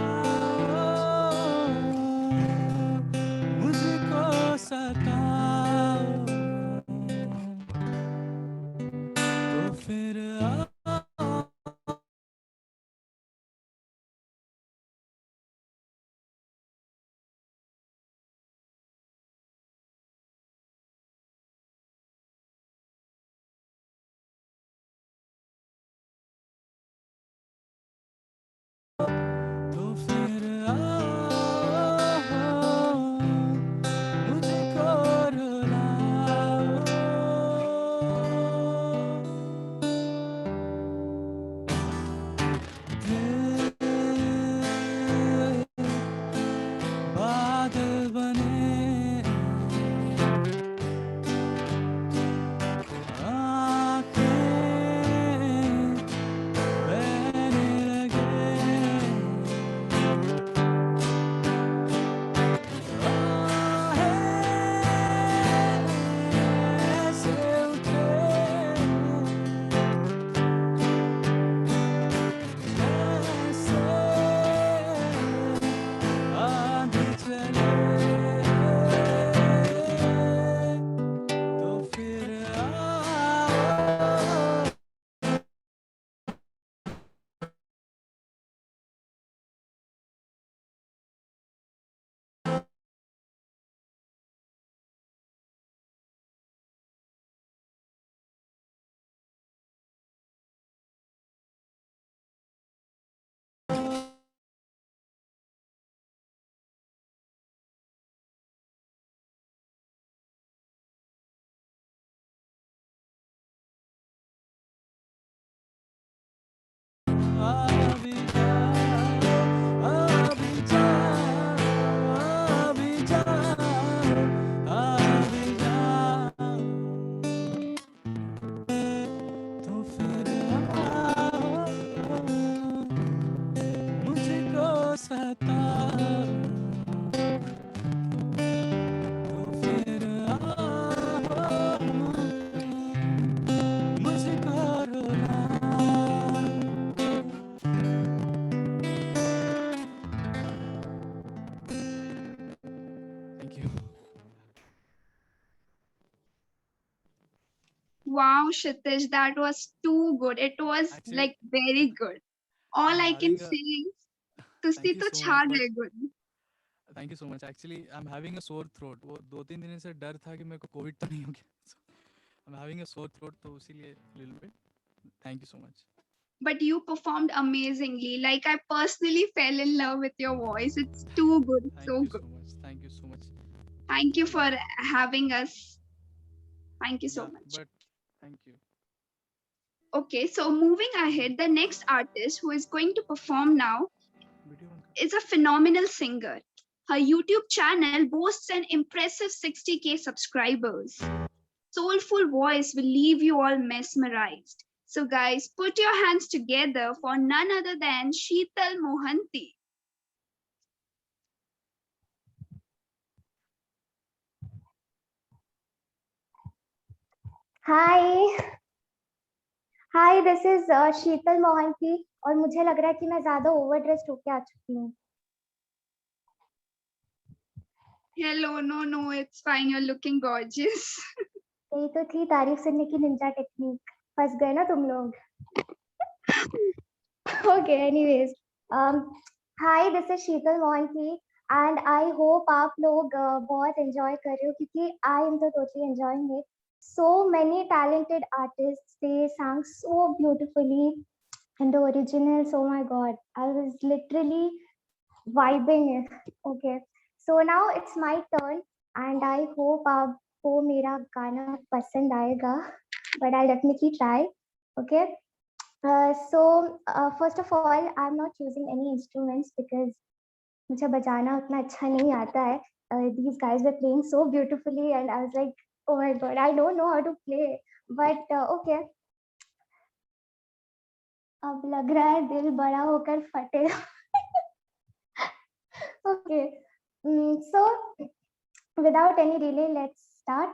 मुझको सताओ, तो फिर आओ तो फिर आओ मुझको you.
Wow, Kshitij, that was too good. It was
Actually,
like very good. All
I'm
I can
having a
say is, तुसी
thank you
तो
so
छा
much, but
गए good.
thank you so much. Actually, I'm having a sore throat. वो 2-3 दिन से डर था कि मेरे को कोविड तो नहीं हो गया. So, I'm having a sore throat, तो इसीलिए little bit. Thank you so much.
But you performed amazingly. Like I personally fell in love with your voice. It's too good,
Thank
so
you
good.
so much. Thank you so much.
Thank you for having us. Thank you so
Yeah,
much.
but thank you.
Okay, so moving ahead, the next artist who is going to perform now
Video on कर.
is a phenomenal singer. Her YouTube channel boasts an impressive 60K subscribers. Soulful voice will leave you all mesmerized. So, guys, put your hands together for none other than Sheetal Mohanty.
Hi this is Sheetal Mohanty और मुझे लग रहा है कि मैं ज्यादा over dressed होके आ चुकी हूँ.
Hello, no, it's fine. You're looking gorgeous.
यही तो थी तारीफ सुनने की निंजा टेक्निक. फंस गए ना तुम लोग. Okay anyways hi this is Sheetal Mohanty and I hope आप लोग बहुत एंजॉय कर रहे हो क्योंकि आई एम तो totally enjoying it. So many talented artists, they sang so beautifully and the originals, oh my god, I was literally vibing it. Okay, so now it's my turn and I hope आपको मेरा गाना पसंद आएगा, but I'll definitely try. Okay, so first of all I'm not using any instruments because मुझे बजाना उतना अच्छा नहीं आता है. These guys were playing so beautifully and I was like, oh my god, I don't know how to play, but okay. अब लग रहा है दिल बड़ा होकर फटेगा. Okay, so without any delay, let's start.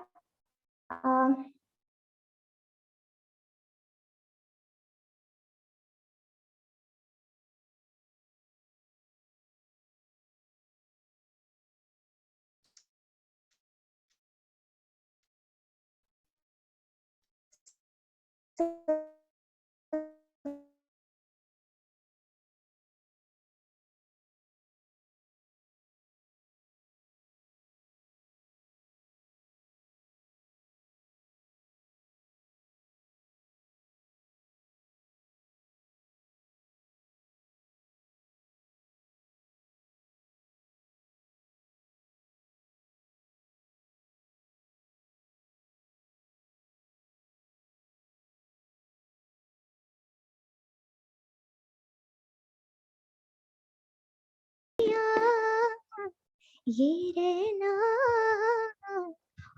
ये रहना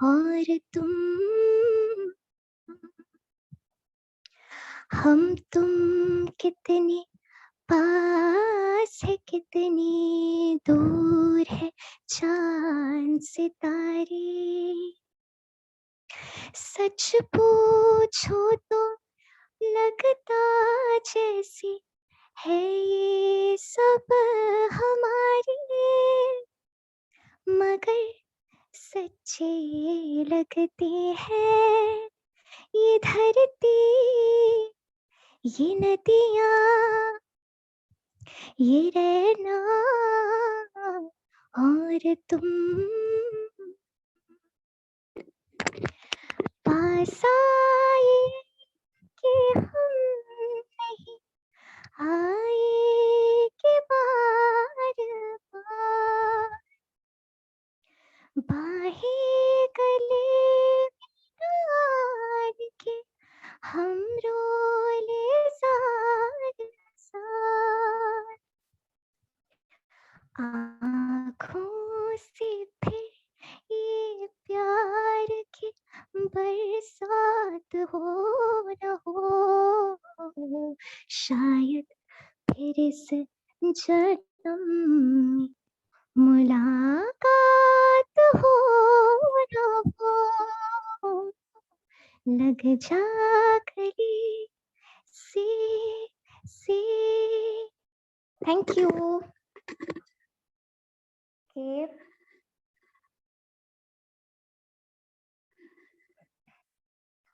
और तुम, हम तुम कितने पास है कितनी दूर है चांद सितारे. सच पूछो तो लगता जैसे है ये सब हमारे, मगर सच्चे लगते हैं ये धरती ये नदियाँ ये रहना और तुम. पास आए कि हम नहीं आए कि बार बार बाहें गले डाल के हम रोले जार जार. आँखों से फिर ये प्यार की बरसात हो न हो, शायद फिर इस जन्म में मुलाकात हो न हो. लग जा गले से. Thank you. Okay.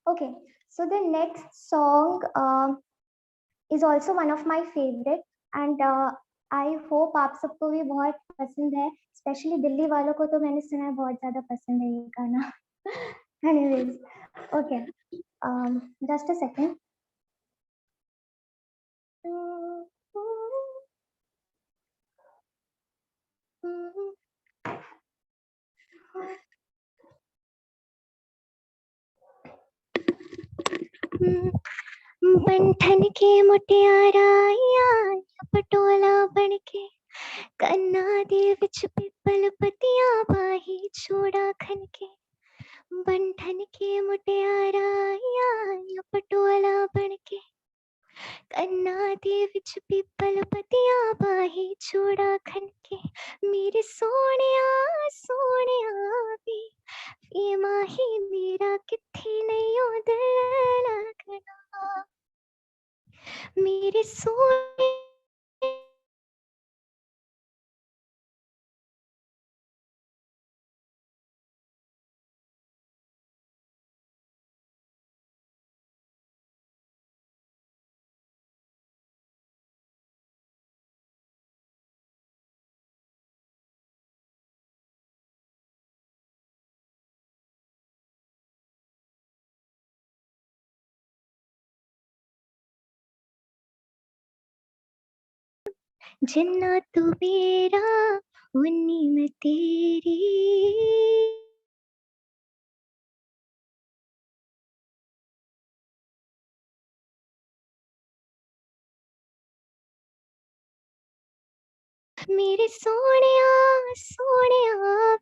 Okay, so the next song is also one of my favorite, and I hope आप सबको भी बहुत पसंद है, especially दिल्ली वालों को तो मैंने सुना है बहुत ज़्यादा पसंद है ये गाना. Anyways, okay, just a second. बंठन के मुटियारा यार पटोला बनके कन्ना दे विच पिपल पतियां बाही छोड़ा खनके बंठन के मुटियारा यार पटोला बनके कन्ना दे विच पिपल पतियां बाही छोड़ा खनके मेरे सोनिया सोनिया भी माही मेरा किथे नहीं ओ दिल लगना मेरे सोने जिन्ना तू मेरा उन्नी मैं तेरी मेरे सोनिया सोनिया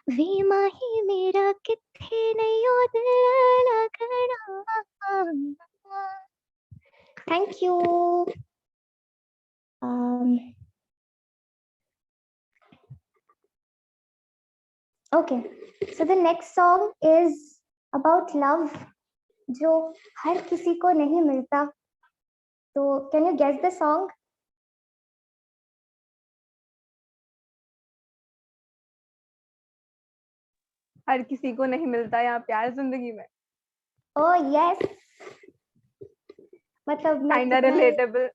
भी माही मेरा किथे नहीं ओ दिल लगना thank you okay so the next song is about love जो हर किसी को नहीं मिलता तो can you guess the song
हर किसी को नहीं मिलता यहाँ प्यार जिंदगी में.
oh yes मतलब मैं
Kinda
कितना
relatable.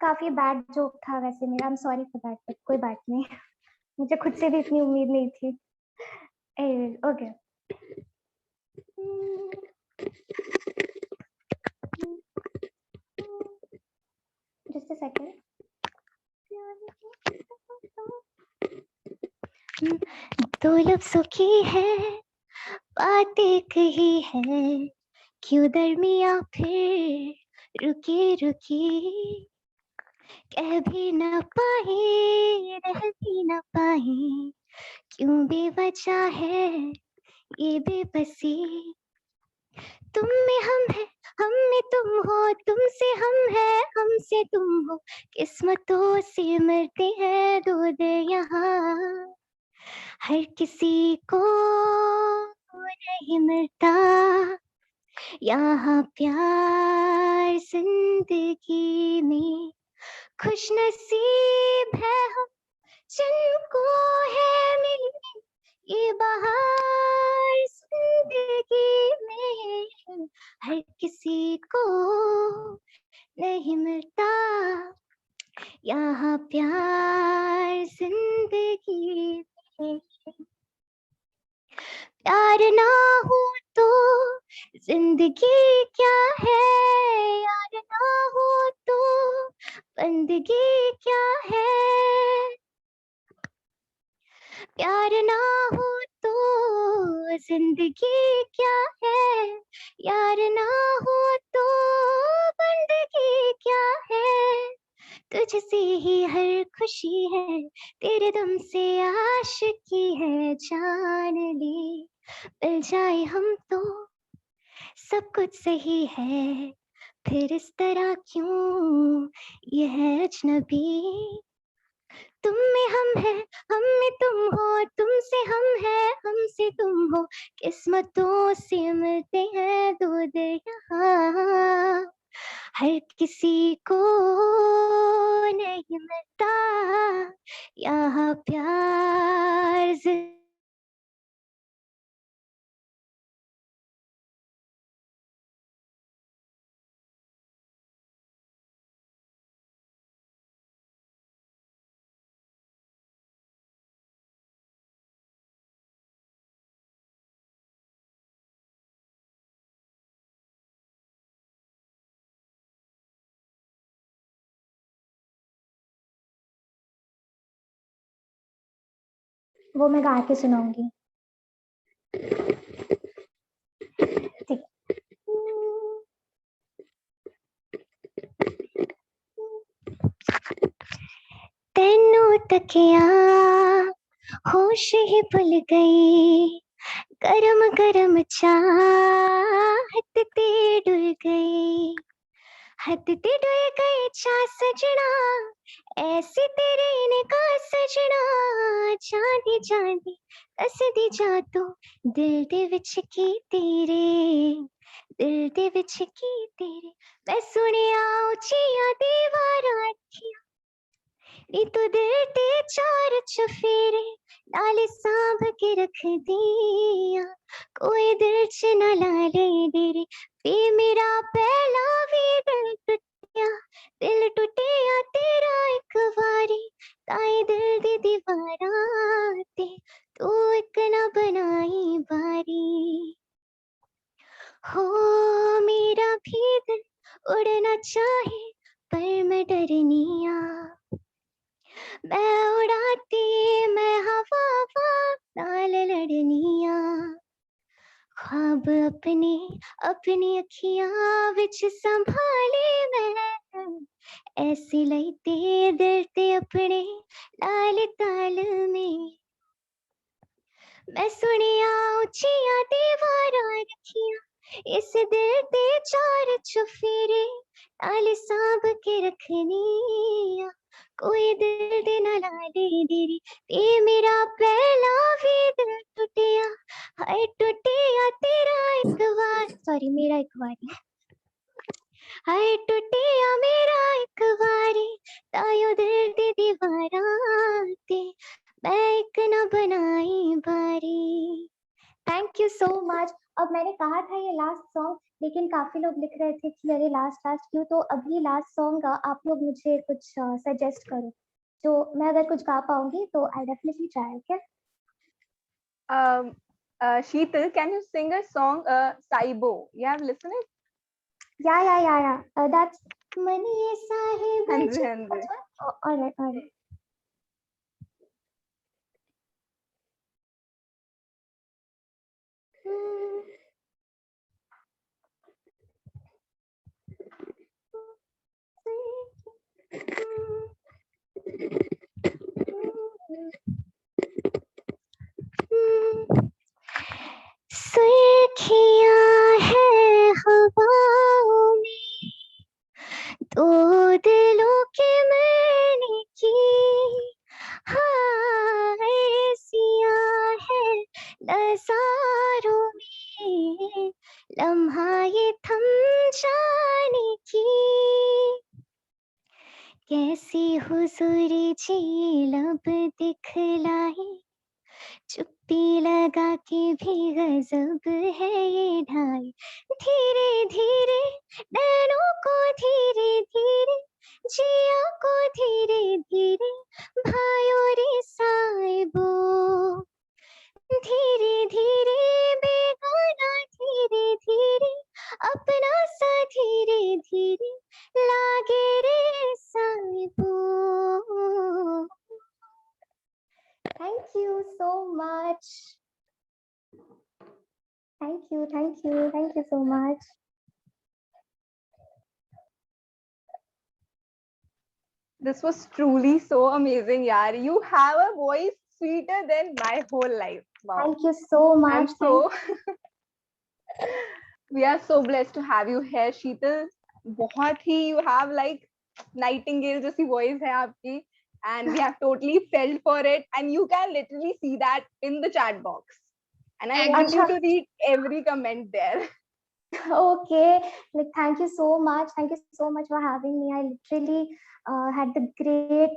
काफी बैड जोक था वैसे मेरा I am sorry for that but कोई बात नहीं मुझे खुद से भी इतनी उम्मीद नहीं थी ओके जस्ट अ सेकंड दो लफ्जों की है बातें कही है क्यों दरमिया फिर रुकी रुकी कह भी न पाए रह भी न पाए क्यों बेवजह है ये बेबसी तुम में हम है हम में तुम हो तुमसे हम है हमसे तुम हो किस्मतों से मिलते हैं दूध यहाँ हर किसी को नहीं मिलता यहाँ प्यार जिंदगी में खुश नसीब है हम जिनको है मिली ये बहार जिंदगी में हर किसी को नहीं मिलता यहाँ प्यार जिंदगी में प्यार ना हो तो जिंदगी क्या है यार ना हो तो बंदगी क्या है प्यार ना हो तो जिंदगी क्या है यार ना हो तो बंदगी क्या है तुझसे ही हर खुशी है तेरे दम से आशिकी है जान ले मिल जाए हम तो सब कुछ सही है फिर इस तरह क्यों ये है अजनबी तुम में हम है हम में तुम हो तुमसे हम है हमसे तुम हो किस्मतों से मिलते हैं दूध यहाँ हर किसी को नहीं मिलता यहाँ प्यार वो मैं गा के सुनाऊंगी। ठीक। तेनू तकिया होश ही भुल गई, गरम गरम चाहत ते डुल गई, हद ते डुल गई चा सजना, ऐसी तेरी निगाह सजना, चांदी चांदी कसदी जा तू दिल दे विच की तेरे, दिल दे विच की तेरे। मैं सुनिया उचिया दीवारां अखियां, नी तू दिल ते चार चफेरे, नाले सांभ के रख दिया, कोई दिल च न ला ले डेरे। वे मेरा पहला भी दिल टुटिया तेरा एक वारी, ताई दिल दी दीवारां ते तू एक ना बनाई बारी। हो मेरा भी दिल उड़ना चाहे पर मैं डरनिया, मैं उड़ाती मैं हवा नाल लड़निया, ख्वाब अपने अपनी अखियां विच संभाले मैं, ऐसी लईते दिल ते अपने नाल ताल में। मैं सुनिया उचिया दीवारां रखियां, इस दिल ते चार चफेरे, नाल सांभ के रखनिया, कोई दिल दे ना लाले देरी। ते मेरा पहला भी दिल टुटिया, हाय टुटिया तेरा एक बार, सॉरी मेरा एक बारी, हाय टुटिया मेरा एक बारी, तायो दिल दी दीवारां ते मैं एक ना बनाई बारी। Thank you so much. अब मैंने कहा था ये लास्ट सॉन्ग, लेकिन काफी लोग लिख रहे थे कि अरे लास्ट लास्ट क्यों, तो अभी लास्ट सॉन्ग आप लोग मुझे कुछ सजेस्ट करो, जो मैं अगर कुछ गा पाऊंगी तो I definitely try. Okay
Sheetal, can you sing a song, Saibo? You have listened it?
या दैट्स मनी साहिब।
हाँ जी, हाँ जी।
Alright alright. सुर्खियां है हवाओं में, दो दिलों के मैंने की, हाँ ऐसिया है नजारों में, लम्हा ये थम जाने की, कैसी हुजूरी जी लब दिखलाई, चुप्पी लगा के भी गजब है ये ढाई, धीरे धीरे नैनों को धीरे धीरे, जिया को धीरे धीरे, भाइयों रे साहिबो, धीरे धीरे बेगाना धीरे धीरे, अपना सा धीरे धीरे, लागे रे साहिबो। Thank you so much. Thank you so much.
This was truly so amazing, yaar. You have a voice sweeter than my whole life. Wow.
Thank you so
I'm
much.
so we are so blessed to have you here, Sheetal. बहुत ही you have like nightingale जैसी voice है आपकी, and we have totally felt for it, and you can literally see that in the chat box, and I want you to read every comment there.
Okay, like thank you so much. Thank you so much for having me. I literally had the great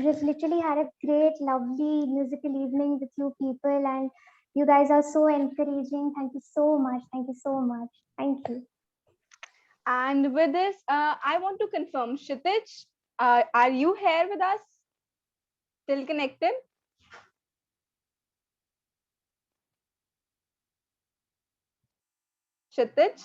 just literally had a great lovely musical evening with you people, and you guys are so encouraging. Thank you so much. Thank you so much. Thank you.
And with this, I want to confirm, Kshitij, are you here with us? Still connected? Kshitij?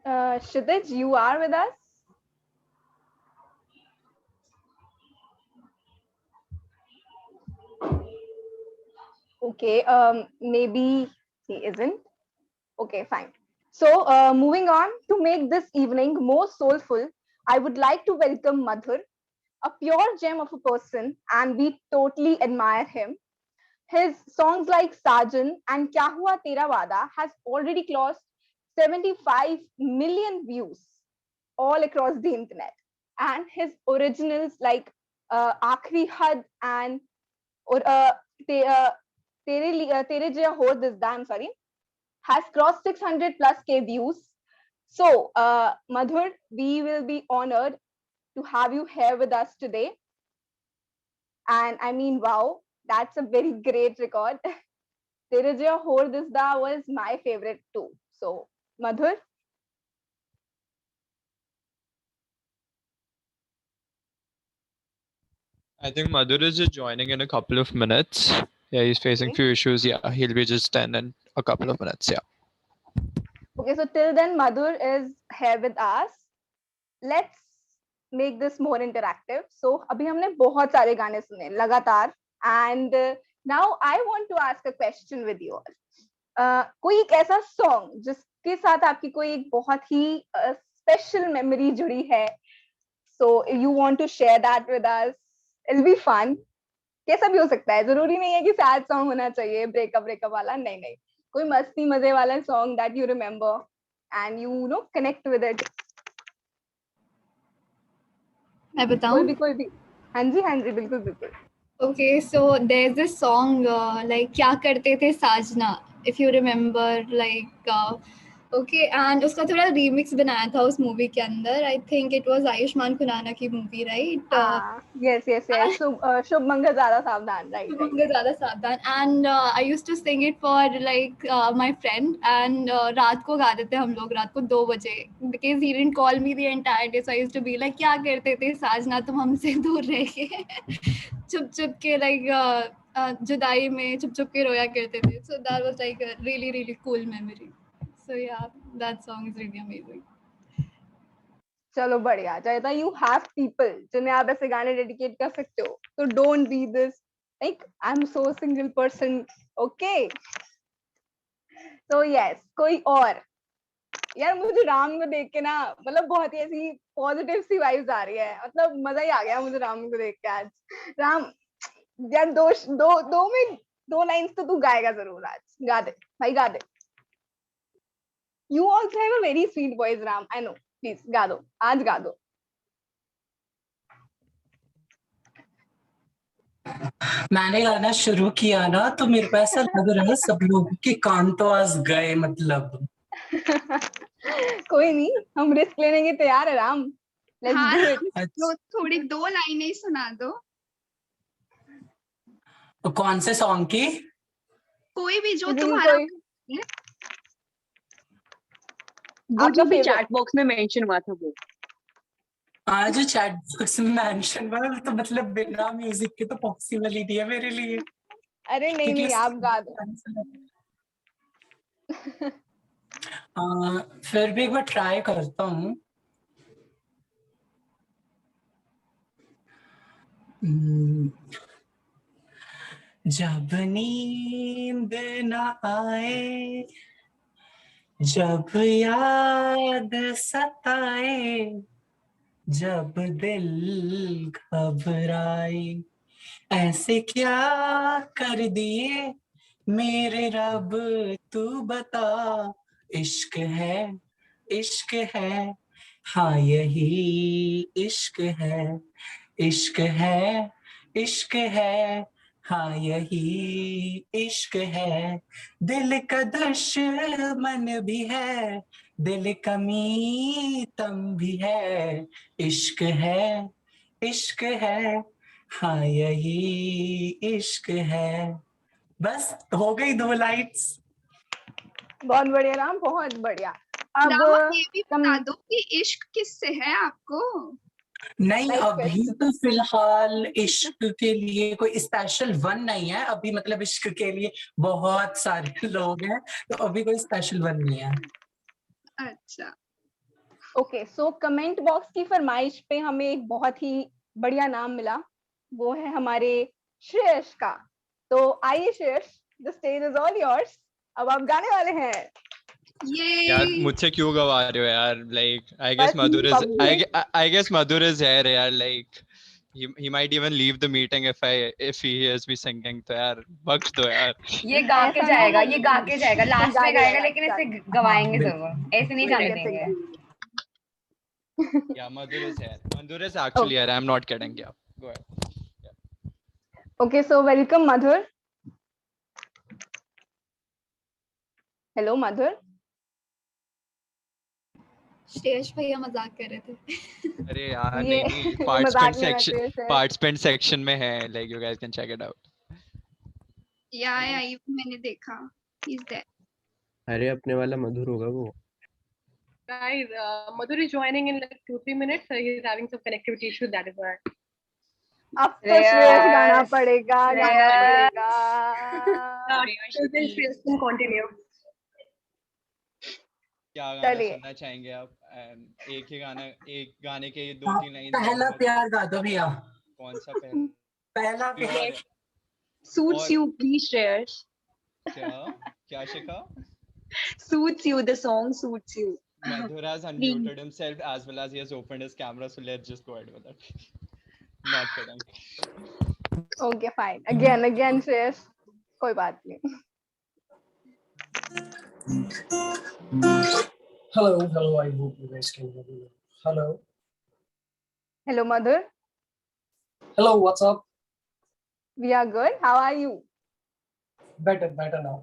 Kshitij, you are with us? Okay, maybe he isn't. Okay, fine. So, moving on, to make this evening more soulful, I would like to welcome Madhur, a pure gem of a person, and we totally admire him. His songs like Sajan and Kya Hua Tera Wada has already crossed 75 million views all across the internet. And his originals like Aakhri Had and or Tere Jaya Ho This I'm sorry, has crossed 600 plus K views. So, Madhur, we will be honored to have you here with us today. And I mean, wow, that's a very great record. Tere Jaya Ho This was my favorite too. So, Madhur.
I think Madhur is just joining in a couple of minutes. Yeah, he's facing
Okay.
few issues. Yeah, he'll be just in a couple of minutes. Yeah.
Okay, so till then, Madhur is here with us. Let's make this more interactive. So, अभी हमने बहुत सारे गाने सुने लगातार, and now I want to ask a question with you all. कोई एक ऐसा song जिसके साथ आपकी कोई एक बहुत ही special memory जुड़ी है. So, you want to share that with us? It'll be fun. कैसा भी हो सकता है, जरूरी नहीं है कि सैड सॉन्ग होना चाहिए, ब्रेकअप वाला, नहीं नहीं, कोई मस्ती मजे वाला song that you remember and you know connect with it.
मैं बताऊं?
कोई भी. हाँ जी बिल्कुल बिल्कुल.
Okay, so there's this song like क्या करते थे साजना, if you remember, like okay, and उसका थोड़ा remix बनाया था उस movie के अंदर. I think it was Ayushman Khurana की movie, right?
Yes. शुभ मंगल ज़्यादा सावधान, right.
ज़्यादा सावधान. And I used to sing it for like my friend, and रात को गाते थे हम लोग, रात को 2 बजे, because he didn't call me the entire day, so I used to be like क्या करते थे साजना तुम हमसे दूर रह के चुप के like जुदाई में चुप के रोया करते थे. So that was like a really really cool memory. So yeah, that song is really amazing.
चलो बढ़िया. चाहता यू हैव पीपल जिन्हें आप ऐसे गाने डेडिकेट कर सकते हो, तो don't be this like I am so single person. Okay, so yes, कोई और. यार मुझे राम को देख के ना, मतलब बहुत ही ऐसी पॉजिटिव सी वाइब्स आ रही है, मतलब मजा ही आ गया मुझे राम को देख के आज. राम यार दो लाइंस तो तू गाएगा जरूर आज. गा दे भाई, गा दे. You also have a very sweet voice Ram, I know. Please गा दो, आज गा दो.
मैंने गाना शुरू किया ना, तो मेरे को ऐसा लग रहा है सब लोग के कान तो आज गए, मतलब.
कोई नहीं, हम रिस्क लेने के तैयार है राम. लेट्स
हाँ,
डू इट.
तो थोड़ी 2 लाइनें ही सुना दो.
तो कौन से सॉन्ग की?
कोई भी जो
जिन
तुम्हारा
कोई
वो जो भी
favorite.
चैट बॉक्स में मेंशन हुआ था वो.
आज चैट बॉक्स में मेंशन हुआ तो मतलब बिना म्यूजिक के तो पॉसिबल ही नहीं है मेरे लिए.
अरे नहीं आप गा दो.
फिर भी एक बार ट्राई करता हूँ. जब नींद न आए, जब याद सताए, जब दिल घबराए, ऐसे क्या कर दिए मेरे रब तू बता. इश्क है, हाँ यही इश्क है. इश्क है, हाँ यही इश्क है. दिल का दुश्मन भी है, दिल का मीतम भी है. इश्क है, हाँ यही इश्क है. बस हो गई 2 लाइट्स.
बहुत बढ़िया राम, बहुत बढ़िया. अब
राम, ये भी बता दो कि इश्क किससे है आपको?
नहीं, अभी तो फिलहाल इश्क के लिए कोई स्पेशल वन नहीं है. अभी मतलब इश्क के लिए बहुत सारे लोग हैं, तो अभी कोई स्पेशल वन नहीं है.
अच्छा,
ओके, सो कमेंट बॉक्स की फरमाइश पे हमें एक बहुत ही बढ़िया नाम मिला, वो है हमारे श्रेयस का। तो आइए Shreyas, the stage is all yours, अब आप गाने वाले हैं।
यार
ये
मुझसे क्यों गवा रहे हो यार? Like I guess
बस
Madhur is
public-
I guess Madhur is here यार. Like he might even leave the meeting if he hears me singing. तो यार बख्श दो यार.
ये गा के
ऐसा
जाएगा,
नहीं,
ये गा के जाएगा, लास्ट
गा
में
के
गाएगा,
जाएगा,
लेकिन इसे गवाएंगे जरूर, ऐसे नहीं जाने
ठीक है, ठीक
देंगे।
है।
Yeah, Madhur is here. Madhur is actually here. I'm not kidding. Yeah, go ahead.
Okay, so welcome Madhur. Hello Madhur.
Shreyas भैया मजाक कर रहे थे।
अरे यार
ये
नहीं
ये
participant
मजाक में
section
मैसेज है।
participant section में है. Like you guys can check it out.
या ये मैंने देखा, he's there.
अरे अपने वाला मधुर होगा वो।
Guys, Madhur is joining in like 2-3 minutes. So he's having some connectivity issue. That is why.
अब तो श्रेयस गाना
श्रेयस,
पड़ेगा, गाना पड़ेगा।
Please continue.
क्या गाना
चलिए।
सुनना चाहेंगे आप? एक ही गाना, एक गाने के 2-3 लाइन।
पहला प्यार गा दो भैया।
कौन सा पहला?
पहला प्यार।
प्यार?
Suits
और-
you, please, Shreyas.
क्या शिखा?
Suits you. The song suits you.
Madhur has unmuted himself as well as he has opened his camera, so let's just go ahead with it. Not kidding.
Okay, fine. Again Shreyas, कोई बात नहीं।
Hello, I hope you guys can hear me. Hello.
Hello Madhur.
Hello, what's up?
We are good. How are you?
Better now.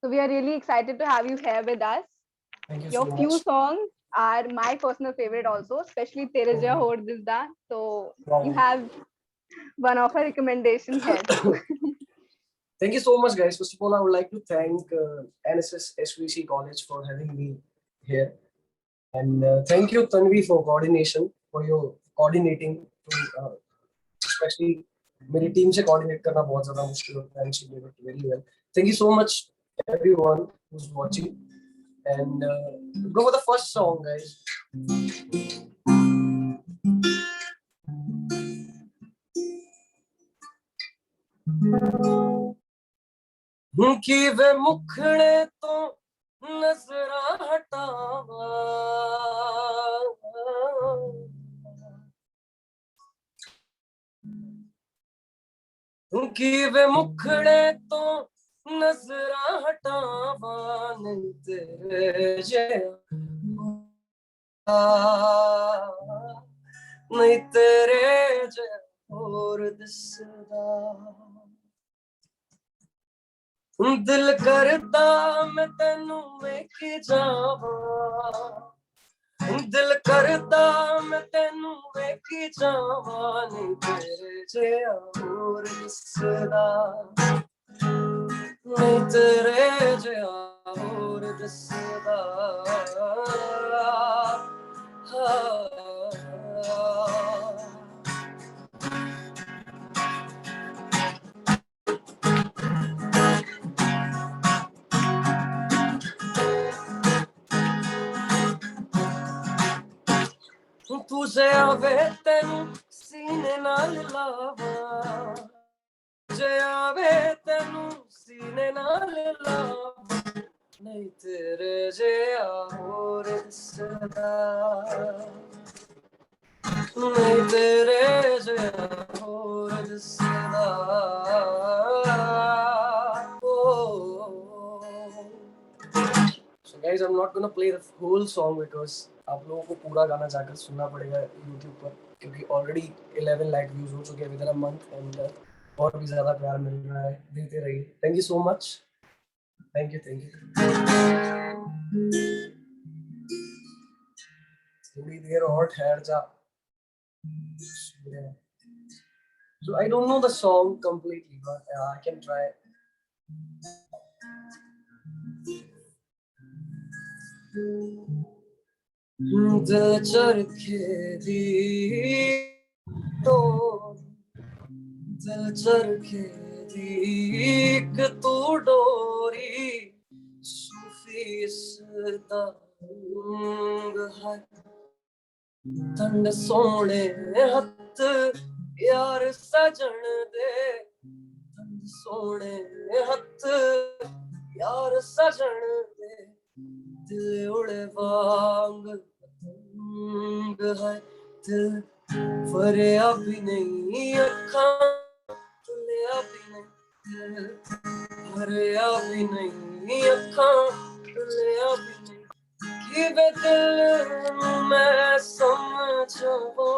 So we are really excited to have you here with us.
Thank you
Your
so
few
much.
songs are my personal favorite also, especially Tere Jaya Hor Dilda. So
Wow.
you have one of our recommendations here.
Thank you so much, guys. First of all, I would like to thank NSS SVC College for having me here. And thank you, Tanvi, for your coordinating. Especially मेरी team से coordinate करना बहुत ज़्यादा मुश्किल होता है, and she did it very well. Thank you so much, everyone who's watching. And go for the first song, guys. कि वे मुखड़े तो नजरा हटावा कि वे मुखड़े तो नजरा हटावा नहीं तेरे नहीं तेरे और दिसदा दिल करदा मैं तेनू वेख जावा दिल करदा मैं तेनू वेख जावा नहीं तेरे जिहा होर दिसदा नहीं तेरे जिहा होर दिसदा तुझे आवे तेनू सीने नाल लावा तुझे आवे तेनू सीने नाल लावा नहीं तेरे जिहा होर दिसदा नहीं तेरे जिहा होर दिसदा So guys, I'm not gonna play the whole song because आप लोगों को पूरा गाना जाकर सुनना पड़ेगा YouTube पर क्योंकि already 11 lakh views हो चुके हैं within a month and और भी ज़्यादा प्यार मिल रहा है, देते रहिए. Thank you so much. Thank you. थोड़ी देर और ठहर जा. So I don't know the song completely, but I can try. दिल चरखे दी तो दिल चरखे दी एक तू डोरी सूफी सरदा है ठंड सोने हथ यार सजन दे ठंड सोने हथ यार सजन दे दिल उड़े वांग पतंग है दिल फरिया भी नहीं अखा तुलिया भी नहीं दिल फरिया भी नहीं अखा तुलिया भी नहीं कि वे दिल मैं समझावा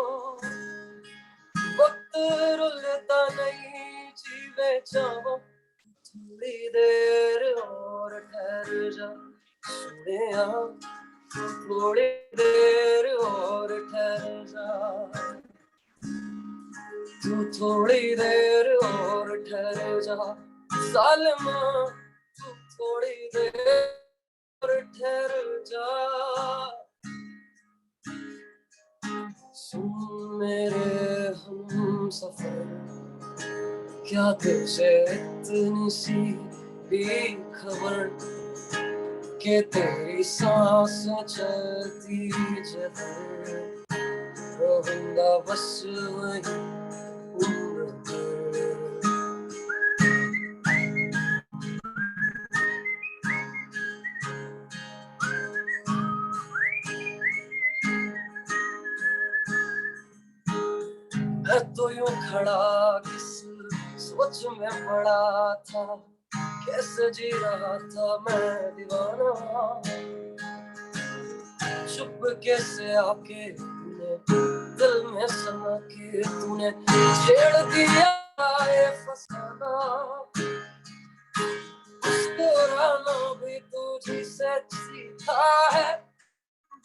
वक्त रुलता नहीं जीवे जावा थोड़ी देर और ठहर जा सुनिया थोड़ी देर और ठहर जा तू थोड़ी देर और ठहर जा सालमा तू थोड़ी देर और ठहर जा सुन मेरे हम सफर क्या तुझे इतनी सी भी खबर के तेरी सांसें चलती जहर रहूंगा बस वहीं उम्र भर मैं तो यूं खड़ा किस सोच में पड़ा था कैसे जी रहा था मैं दीवाना चुप कैसे आके तूने दिल में समा के तूने छेड़ दिया ये फसाना मुस्कुराना भी तुझी से सीखा है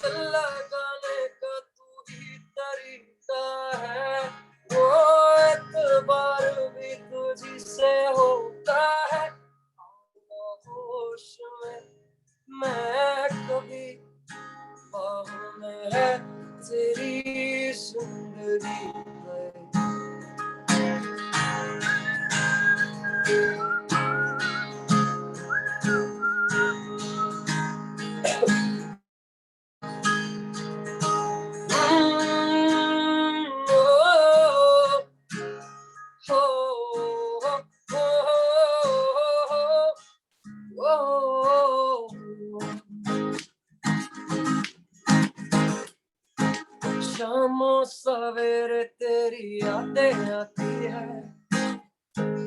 दिल लगाने का तू ही तरीका है वो एतबार भी तुझी से होता है होश में मैं कभी बाहों में है तेरी जिंदगी शामों सवेरे तेरी यादें आती है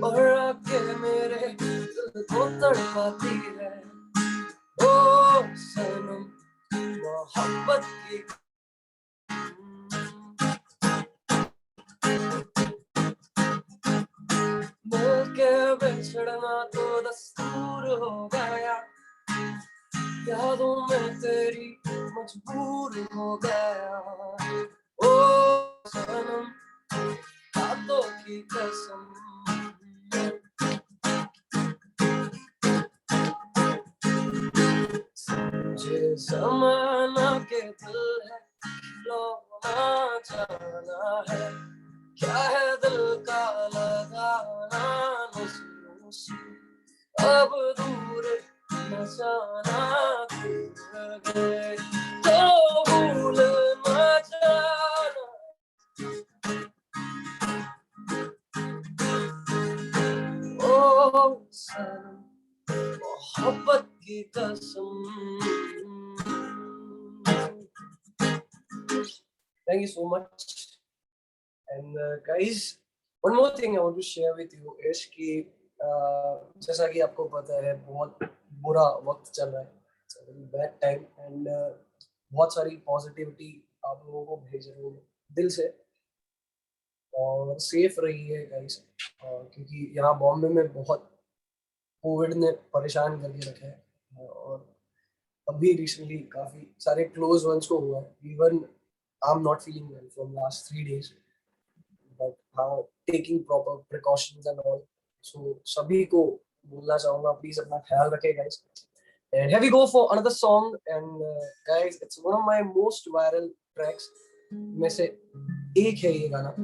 और आके मेरे दिल को तड़पाती है ओ सनम मोहब्बत की मिलके बिछड़ना तो दस्तूर हो गया यादों में तेरी मजबूर हो गया ओ सनम बातों की कसम मुझे ज़माना के दिल है खिलौना जाना है क्या है दिल का लगाना नज़रों से अब दूर न जाना दूर गए तो भूल न जाना ओ सनम मोहब्बत की कसम Thank you so much. And guys, one more thing I want to share with you is कि जैसा कि आपको पता है बहुत बुरा वक्त चल रहा है, it's a very bad time and बहुत सारी पॉजिटिविटी आप लोगों को भेज रही हूँ दिल से और सेफ रहिए गाइस क्योंकि यहाँ बॉम्बे में बहुत कोविड ने परेशान करके रखा है और अभी रिसेंटली काफी सारे क्लोज वंस को हुआ है even I'm not feeling well from last 3 days, but how taking proper precautions and all. So सभी को बोलना चाहूँगा please अपना ख्याल रखें guys. And here we go for another song and guys it's one of my most viral tracks में से एक है ये गाना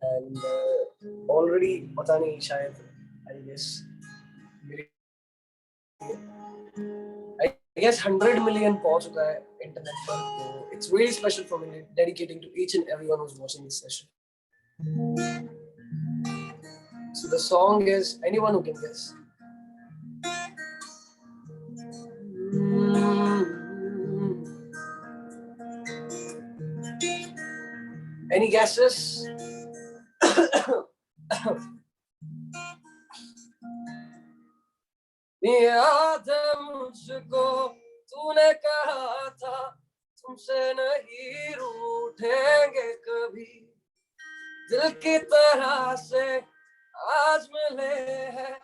and already पता नहीं शायद I guess I guess 100 million पहुंच चुका है internet पर, तो it's really special for me, dedicating to each and everyone who's watching this session. So the song is, anyone who can guess. Any guesses? याद है मुझको तूने कहा था तुमसे नहीं रूठेंगे कभी, दिल की तरह से आज मिले हैं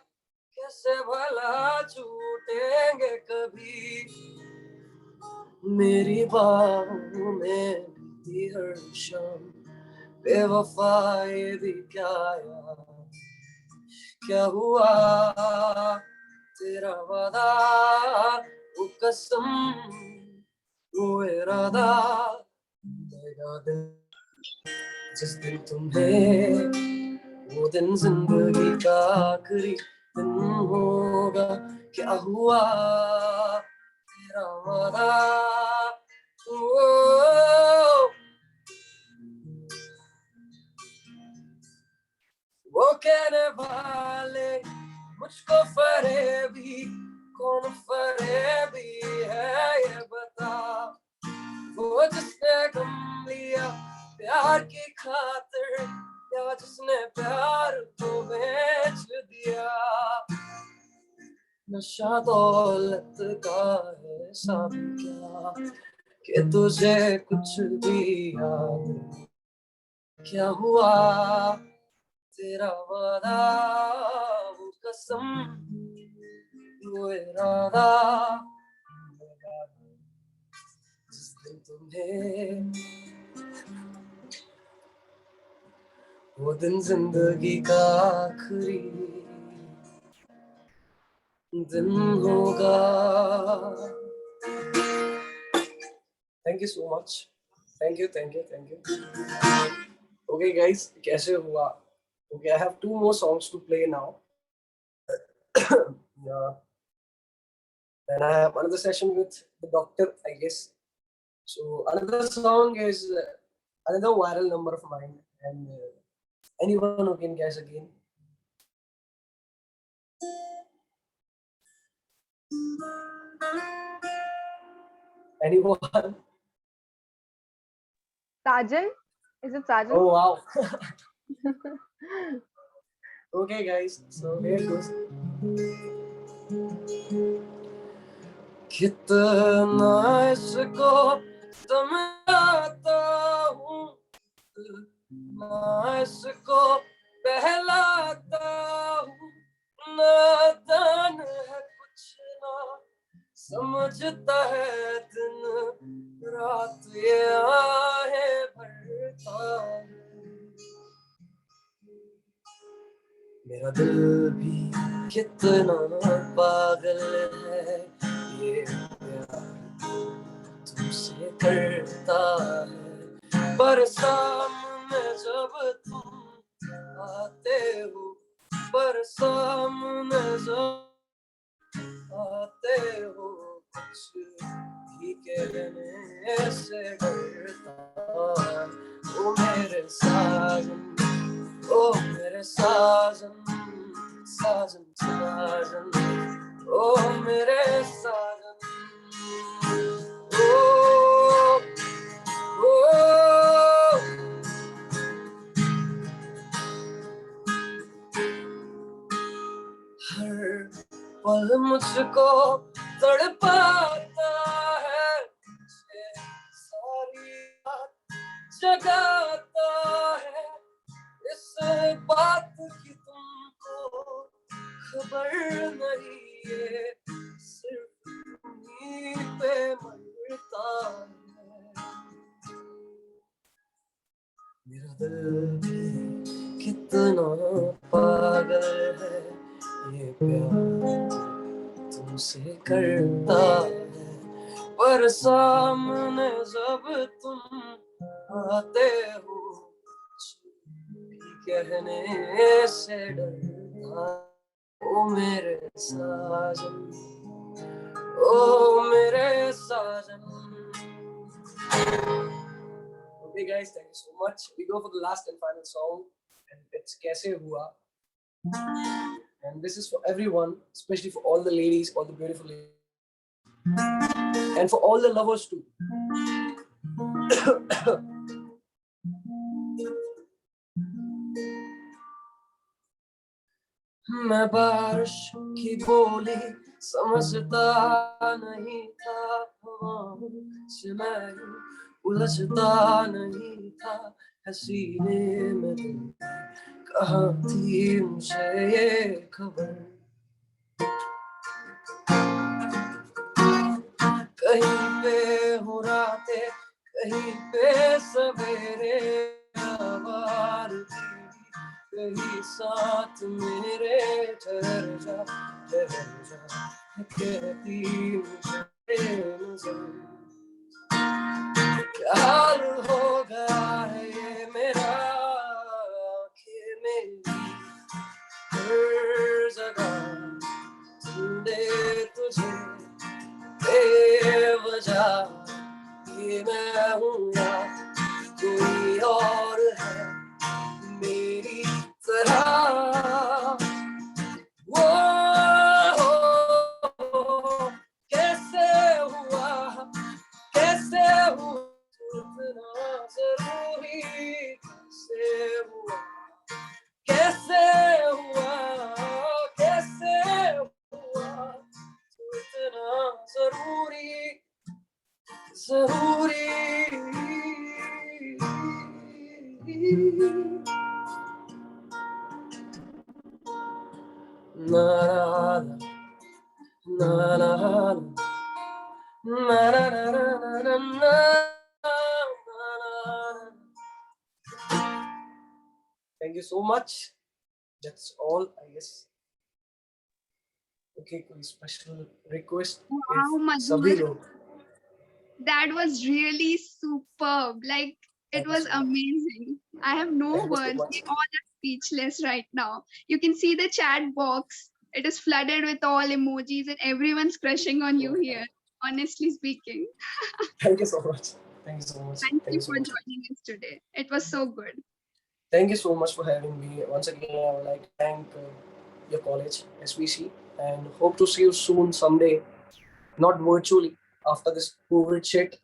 कैसे भला छूटेंगे कभी, मेरी बाहों में बीती हर शाम बेवफा ये भी क्या यार, क्या हुआ तेरा वादा वो कसम वो इरादा, मेरा दिल जिस दिन तुम्हें, वो दिन जिंदगी का आखिरी दिन होगा, क्या हुआ तेरा वादा वो कहने वाले मुझको फरेबी, कौन फरेबी है ये बता, वो जिसने गम लिया प्यार की खातिर, या जिसने प्यार को बेच दिया, नशा दौलत का है सब क्या कि तुझे कुछ भी याद, क्या हुआ तेरा वादा वो कसम वो इरादा, जिस दिन तुम्हें, वो दिन जिंदगी का आखिरी दिन होगा. Thank you so much. Thank you. Okay guys, कैसे हुआ? Okay, I have 2 more songs to play now. Yeah. Then I have another session with the doctor, I guess. So another song is another viral number of mine, and anyone who can guess again. Anyone?
Sajan? Is it Sajan?
Oh wow. Okay guys, so here it goes. कितना इसको समझाता हूँ, ना इसको बहलाता हूँ, नादान है कुछ ना समझता है दिन रात ये आहें भरता है, मेरा दिल भी कितना पागल है ये प्यार तुमसे करता है, पर सामने जब तुम आते हो, पर सामने जब आते हो, कुछ भी कहने से डरता है, ओ मेरे साजन, ओ मेरे साजन, साजन साजन, ओ मेरे साजन, ओ ओ हर पल मुझको तड़पाता है, मुझे सारी रात जगाता है, इस बात की तुमको खबर नहीं है, सिर्फ तुम्हीं पे मरता है, मेरा दिल भी कितना पागल है ये प्यार तुमसे करता है, पर सामने जब तुम आते हो, कहने से डरता, ओ मेरे साजन, Oh, mere sajan. Okay, guys, thank you so much. We go for the last and final song, and it's Kaise Hua. And this is for everyone, especially for all the ladies, all the beautiful ladies, and for all the lovers too. मैं बारिश की बोली समझता नहीं था, हवाओं से मैं यूं उलझता नहीं था, हसीने में दिल कहाँ थी मुझे ये खबर, कहीं पे हो रातें कहीं पे सवेरे, आवाज़ कहीं साथ मेरे, ठहर जा कहती मुझे नजर, क्या हाल हो गया है ये मेरा, आँखें मेरी हर जगह ढूंढे तुझे बेवजह, ये मैं हूँ या कोई और है मेरी तरह, वो कैसे हुआ कैसे हुआ इतना जरूरी, कैसे हुआ कैसे हुआ कैसे हुआ इतना जरूरी जरूरी। Na na na na na na na. Thank you so much. That's all, I guess. Okay, कोई special request?
Wow,
सभी
Madhur,
लोग.
that was really superb. Like, it
Thank you
was
so much.
amazing. I have no
Thank you so
words.
much.
We all are speechless right now. You can see the chat box. It is flooded with all emojis, and everyone's crushing on you here, honestly speaking.
Thank you so much. Thank you so much.
Thank
Thank
you
you so
for
much.
joining us today. It was so good.
Thank you so much for having me. Once again, I would like to thank your college, SVC, and hope to see you soon someday, not virtually, after this COVID shit.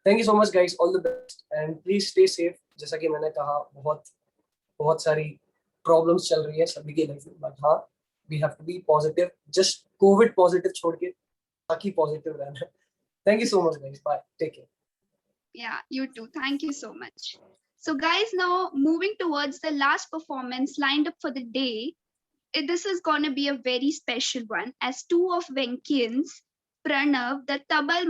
Thank you so much, guys. All the best, and please stay safe. जैसा कि मैंने कहा, बहुत सारी problems चल रही है सभी के लाइफ में, but हाँ, we have to be positive. Just COVID positive छोड़ के बाकी positive रहना है. Thank you so much, guys. Bye. Take care.
Yeah, you too. Thank you so much. So, guys, now moving towards the last performance lined up for the day. This is going to be a very special one, as two of Venkians, Pranav, the tabla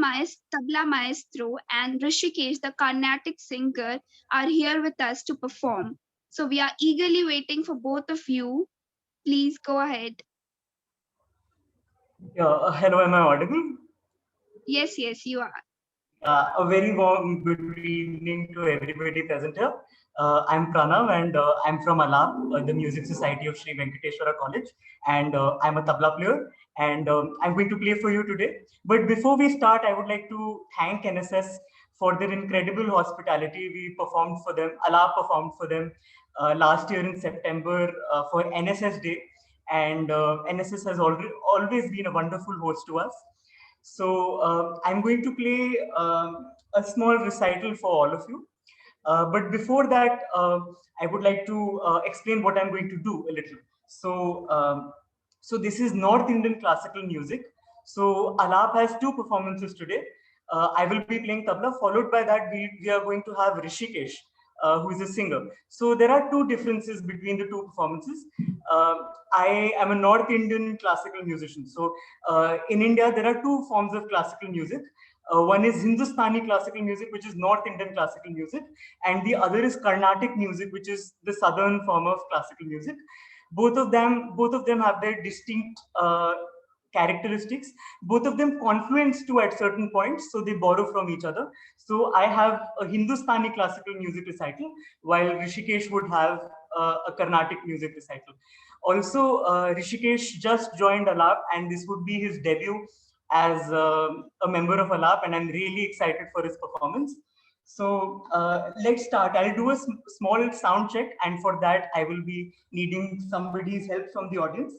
maestro, and Rishikesh, the Carnatic singer, are here with us to perform. So we are eagerly waiting for both of you. Please go ahead.
Hello, am I audible?
Yes, you are.
A very warm good evening to everybody present here. I'm Pranav, and I'm from Alap, the Music Society of Sri Venkateswara College, and I'm a tabla player, and I'm going to play for you today. But before we start, I would like to thank NSS for their incredible hospitality. We performed for them, Alap performed for them last year in September for NSS Day, and NSS has always been a wonderful host to us. So I'm going to play a small recital for all of you. But before that, I would like to explain what I'm going to do a little. So this is North Indian classical music. So Alap has two performances today. I will be playing tabla. Followed by that, we are going to have Rishikesh, who is a singer. So there are two differences between the two performances. I am a North Indian classical musician. So in India, there are two forms of classical music. One is Hindustani classical music, which is North Indian classical music, and the other is Carnatic music, which is the southern form of classical music. Both of them have their distinct characteristics. Both of them confluence to at certain points, so they borrow from each other. So I have a Hindustani classical music recital, while Rishikesh would have a Carnatic music recital. Also, Rishikesh just joined Alap, and this would be his debut as a member of Alap, and I'm really excited for his performance. So let's start. I'll do a small sound check, and for that I will be needing somebody's help from the audience.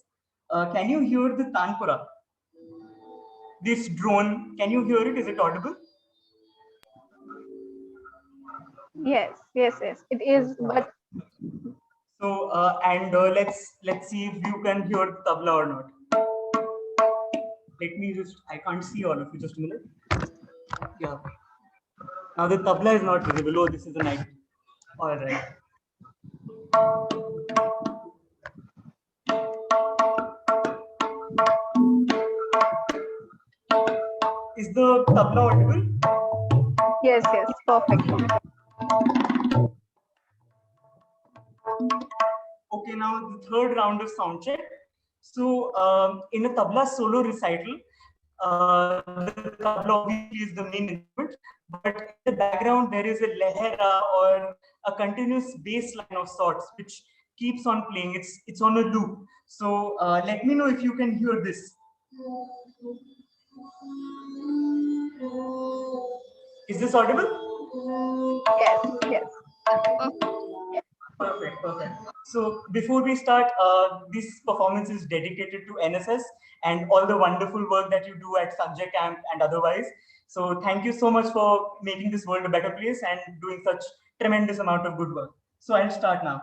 Can you hear the Tanpura? This drone, can you hear it? Is it audible?
Yes, it is. But
so let's see if you can hear the tabla or not. Let me I can't see all of you. Just a minute. Yeah. Now the tabla is not visible. Oh, this is a night. All right. Is the tabla audible?
Yes, perfect.
Okay, now the third round of sound check. So in a tabla solo recital, the tabla obviously is the main instrument, but in the background there is a lehera or a continuous bass line of sorts which keeps on playing. It's on a loop. So let me know if you can hear this. Is this audible?
Yes.
Perfect. So before we start, this performance is dedicated to NSS and all the wonderful work that you do at Sanjay Camp and otherwise. So thank you so much for making this world a better place and doing such tremendous amount of good work. So I'll start now.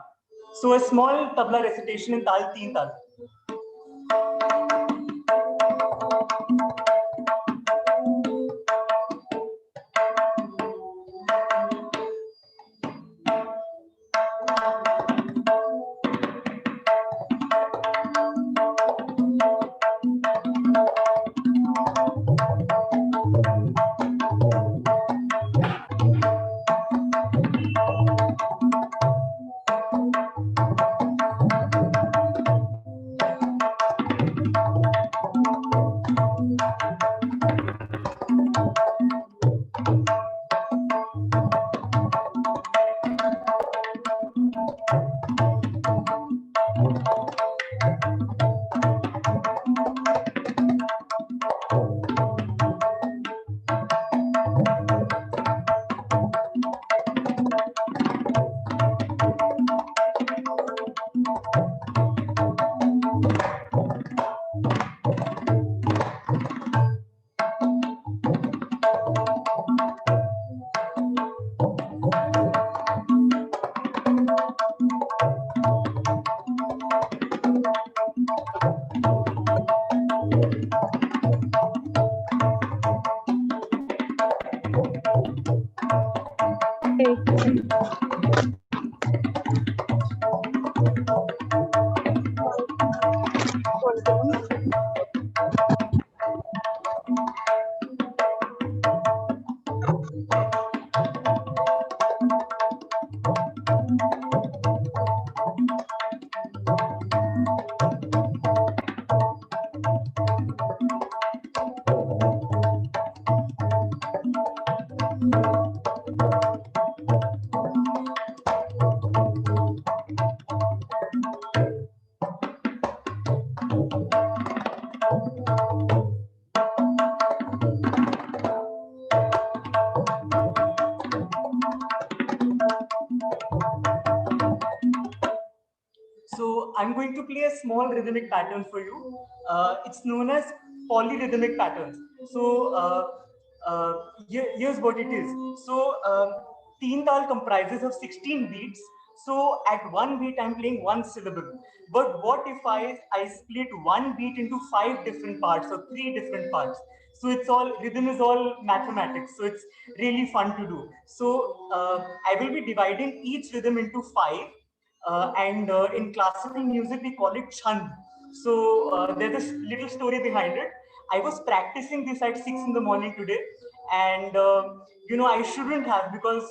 So a small tabla recitation in Tal Teen Tal. So I'm going to play a small rhythmic pattern for you. It's known as polyrhythmic patterns. So here's what it is. So Teen Tal comprises of 16 beats. So at one beat, I'm playing one syllable. But what if I split one beat into 5 different parts or 3 different parts? So rhythm is all mathematics. So it's really fun to do. So I will be dividing each rhythm into 5. And in classical music, we call it chand. So there's a little story behind it. I was practicing this at 6 in the morning today, and I shouldn't have, because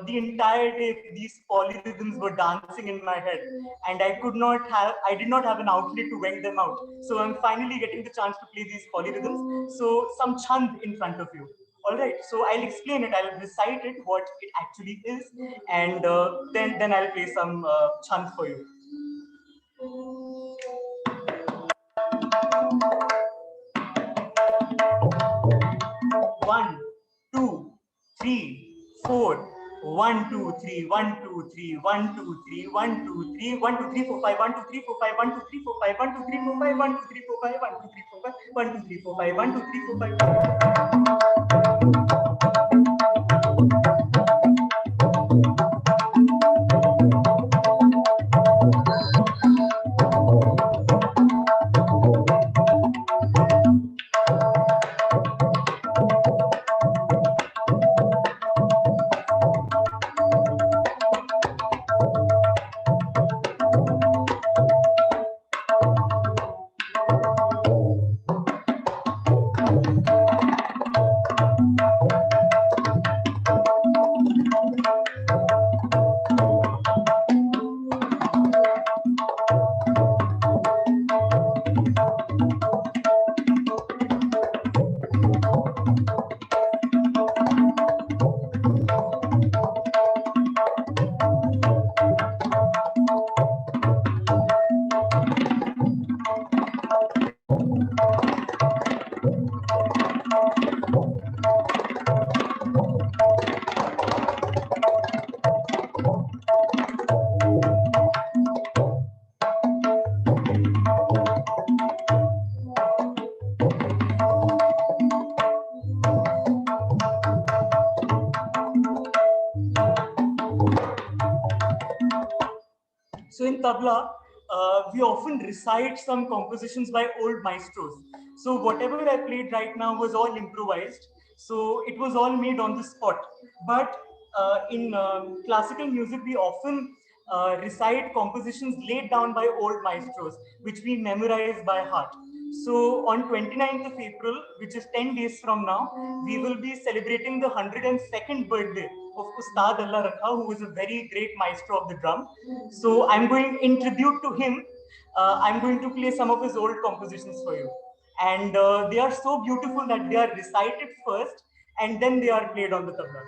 the entire day these polyrhythms were dancing in my head, and I did not have an outlet to vent them out. So I'm finally getting the chance to play these polyrhythms. So some chand in front of you. All right, so I'll explain it. I'll recite it, what it actually is, and then I'll play some chant for you. 4. 1 2 3 1 2 3 1 2 3 1 2 3 1 2 3 4 5 1 2 3 4 5 1 2 3 4 5 1 2 3 4 5 1 2 3 4 5 1 2 3 4 5 1 2 3 4 5 1 2 3 4 5. So in tabla, we often recite some compositions by old maestros. So whatever I played right now was all improvised. So it was all made on the spot. But in classical music, we often recite compositions laid down by old maestros, which we memorize by heart. So on 29th of April, which is 10 days from now, we will be celebrating the 102nd birthday of Ustad Allah Rakha, who was a very great maestro of the drum. So I'm going in tribute to him. I'm going to play some of his old compositions for you. And they are so beautiful that they are recited first and then they are played on the tabla.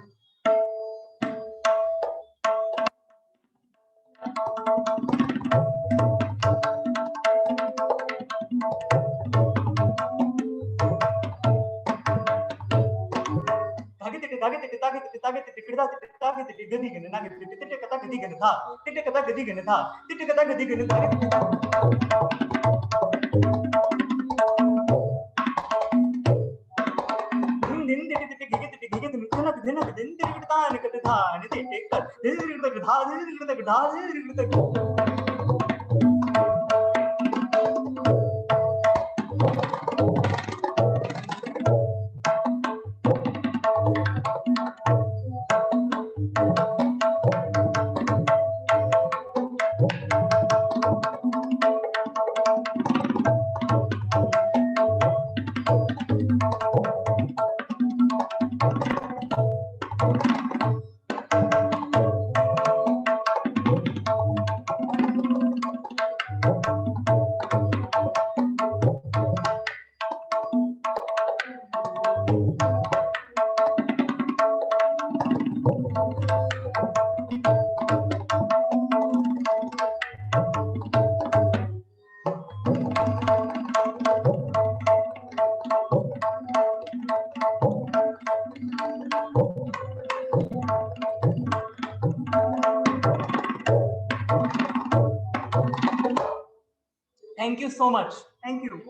Thank you so much. Thank you.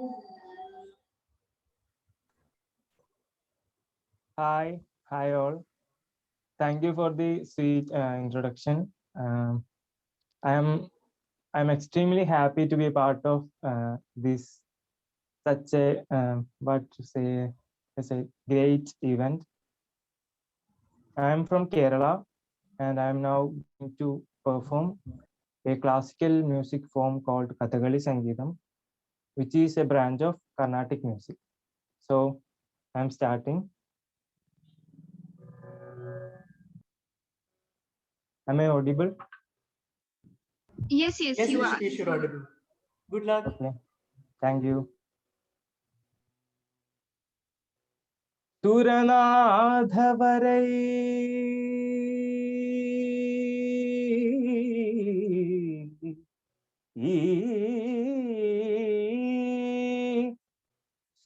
Hi all. Thank you for the sweet introduction. I'm extremely happy to be a part of this such a what to say as a great event. I'm from Kerala and I'm now going to perform a classical music form called Kathakali Sangeetam, which is a branch of Carnatic music. So I'm starting. Am I audible?
Yes, you are.
Yes, you're audible. Good luck.
Okay. Thank you. സുരനാഥവരൈ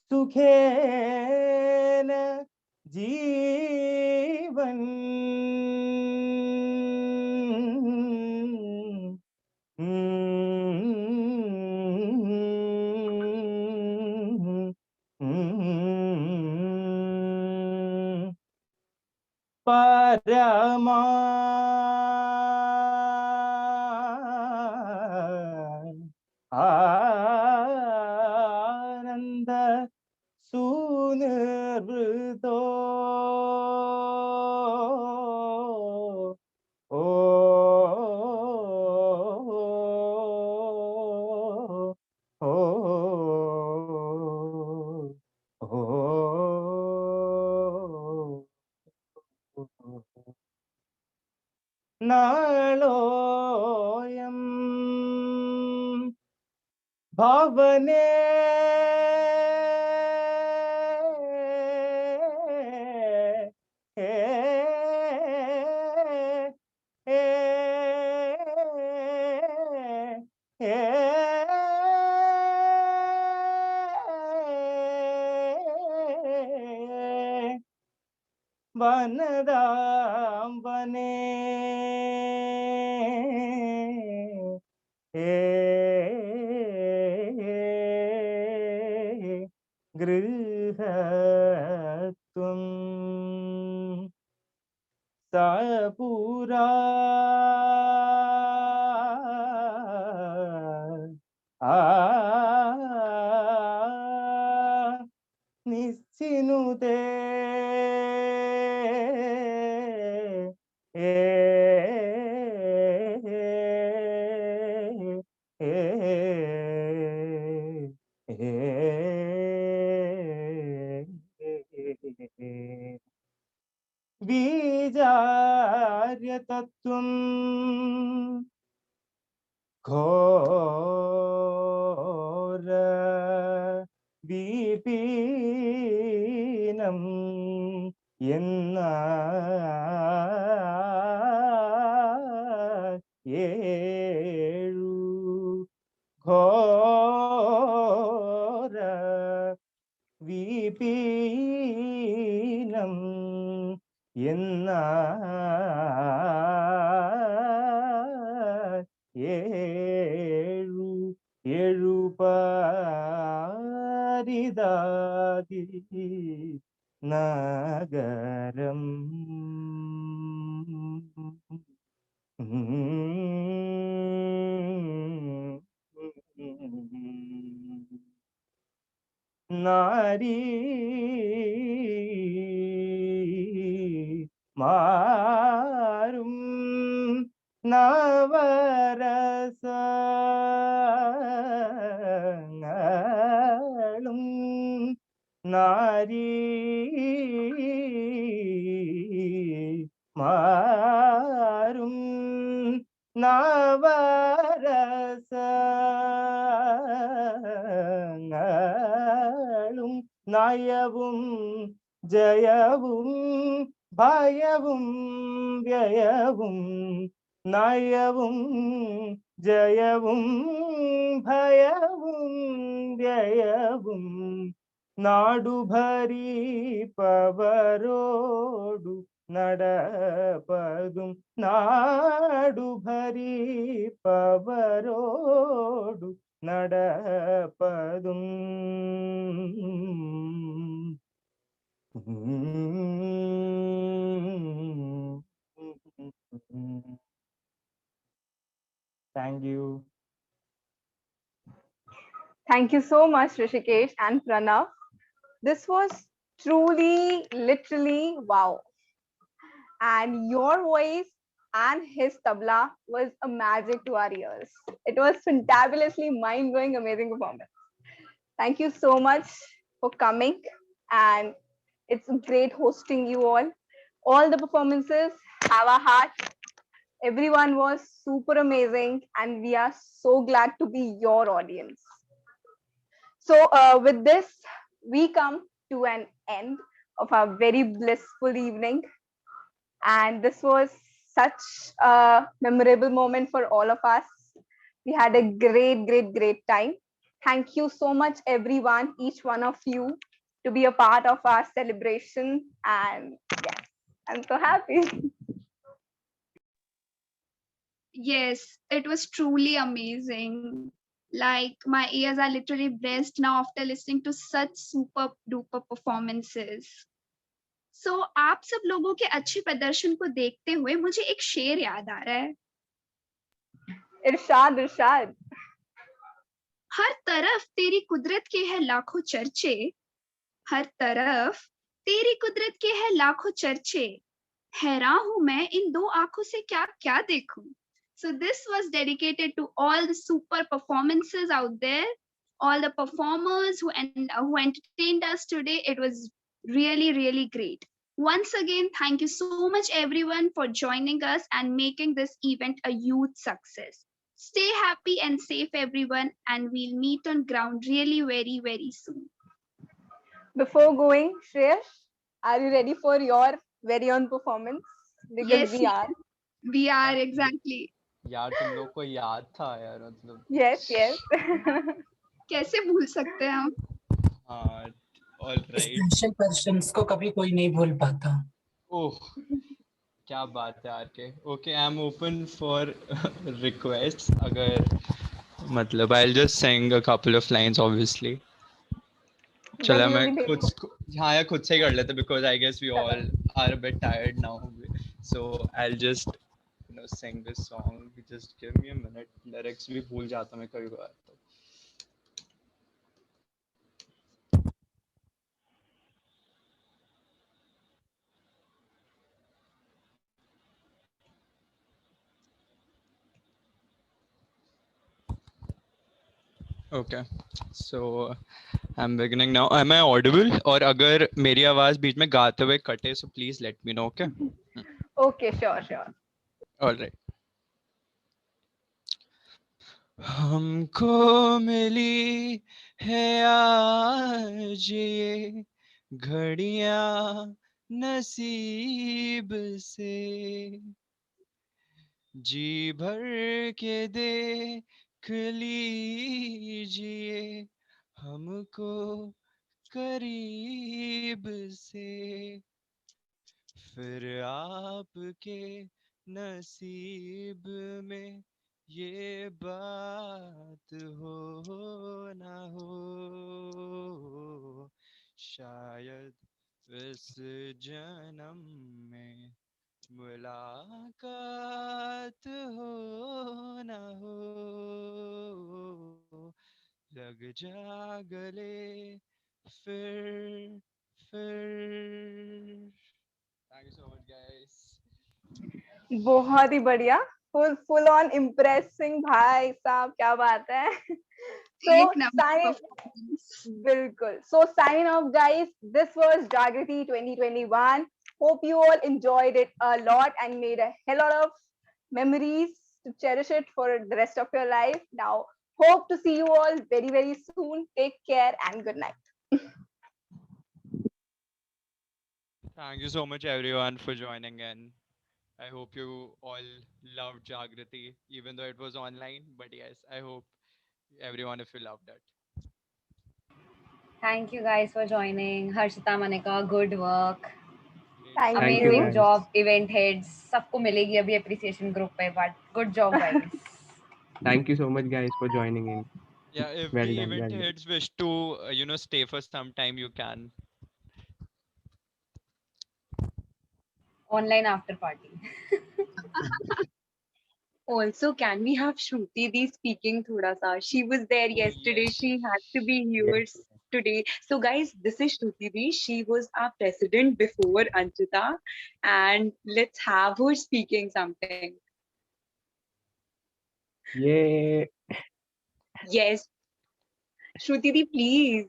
സുഖേന जीवन परमा आनंद सुनिर्वृतो ओ नालोयम भवने वनदाम बने गृहत्वं सपुरा निश्चिनुते बीजार्य तत्त्वं घोर विपीनं येळु घोर विपीनं परिदादि नगरम नारी मारुम नवरसங்களுം नारी मारुम നവരസങ്ങളും നയവും ജയവും ഭയവും വ്യയവും നയവും ജയവും ഭയവും വ്യയവും നാടുഭരിപ്പവരോടു നടപ്പതും നാടുഭരിപ്പവരോടു നടപ്പതും Thank you.
Thank you so much, Rishikesh and Pranav. This was truly, literally wow. And your voice and his tabla was a magic to our ears. It was fantabulously mind-blowing, amazing performance. Thank you so much for coming, and it's great hosting you all. All the performances have a heart. Everyone was super amazing, and we are so glad to be your audience. So with this, we come to an end of our very blissful evening. And this was such a memorable moment for all of us. We had a great time. Thank you so much, everyone, each one of you, to be a part of our celebration. And yes, I'm so happy.
Yes, it was truly amazing. Like my ears are literally blessed now after listening to such super duper performances. So आप सब लोगों के अच्छे प्रदर्शन को देखते हुए मुझे एक शेर याद आ रहा है.
इरशाद इरशाद.
हर तरफ तेरी कुदरत के है लाखों चर्चे. हर तरफ तेरी कुदरत के है लाखों चर्चे. हैरान हूं मैं इन दो आंखों से क्या क्या देखूं. So this was dedicated to all the super performances out there, all the performers who entertained us today. It was really, really great. Once again, thank you so much everyone for joining us and making this event a huge success. Stay happy and safe everyone, and we'll meet on ground really very, very soon.
Before going, Shreyash, are you ready for your very own performance? Because
Yes,
we are.
We are exactly.
यार तुम लोग को याद था यार मतलब.
Yes, yes.
कैसे भूल सकते हैं हम?
हाँ, all right.
स्पेशल पर्सन्स को कभी कोई नहीं भूल पाता.
ओह, क्या बात है यार के. Okay, I'm open for requests. अगर मतलब I'll just sing a couple of lines obviously. चला मैं खुद से ही कर लेते because I guess we all are a bit tired now. So I'll just sing this song. Just give me a minute. Lyrics भी भूल जाता मैं कभी बार. Okay, so I'm beginning now. Am I audible? और अगर मेरी आवाज बीच में गाते हुए कटे, so please let me know. Okay.
Okay, sure.
All right. हमको मिली है आज ये घड़ियां नसीब से. जी भर के देख लीजिए हमको करीब से. फिर आपके नसीब में ये बात हो ना हो. शायद इस जन्म में मुलाकात हो ना हो. लग जा गले फिर. Thank you so much, guys.
बहुत ही बढ़िया. Full on impressing भाई साहब, क्या बात है. So sign off guys. This was Jagriti 2021. Hope you all enjoyed it a lot and made a hell of memories to cherish it for the rest of your life. Now hope to see you all very, very soon. Take care and good night.
Thank you so much everyone for joining in. I hope you all loved Jagriti, even though it was online. But yes, I hope everyone of you loved it.
Thank you guys for joining. Harshita, Manika, good work.
Thank
Amazing
you.
job, event heads. सबको मिलेगी अभी appreciation group पे, but good job guys.
Thank you so much guys for joining in.
Yeah, if
Well
the
done,
event
well done.
heads wish to, stay for some time, you can.
Online after party.
Also, can we have Shruti Di speaking thoda sa? She was there yesterday.
yes.
She had to be here today. So guys, this is Shruti Di. She was our president before Anchita. And let's have her speaking something.
Yeah.
Yes. Shruti Di, please.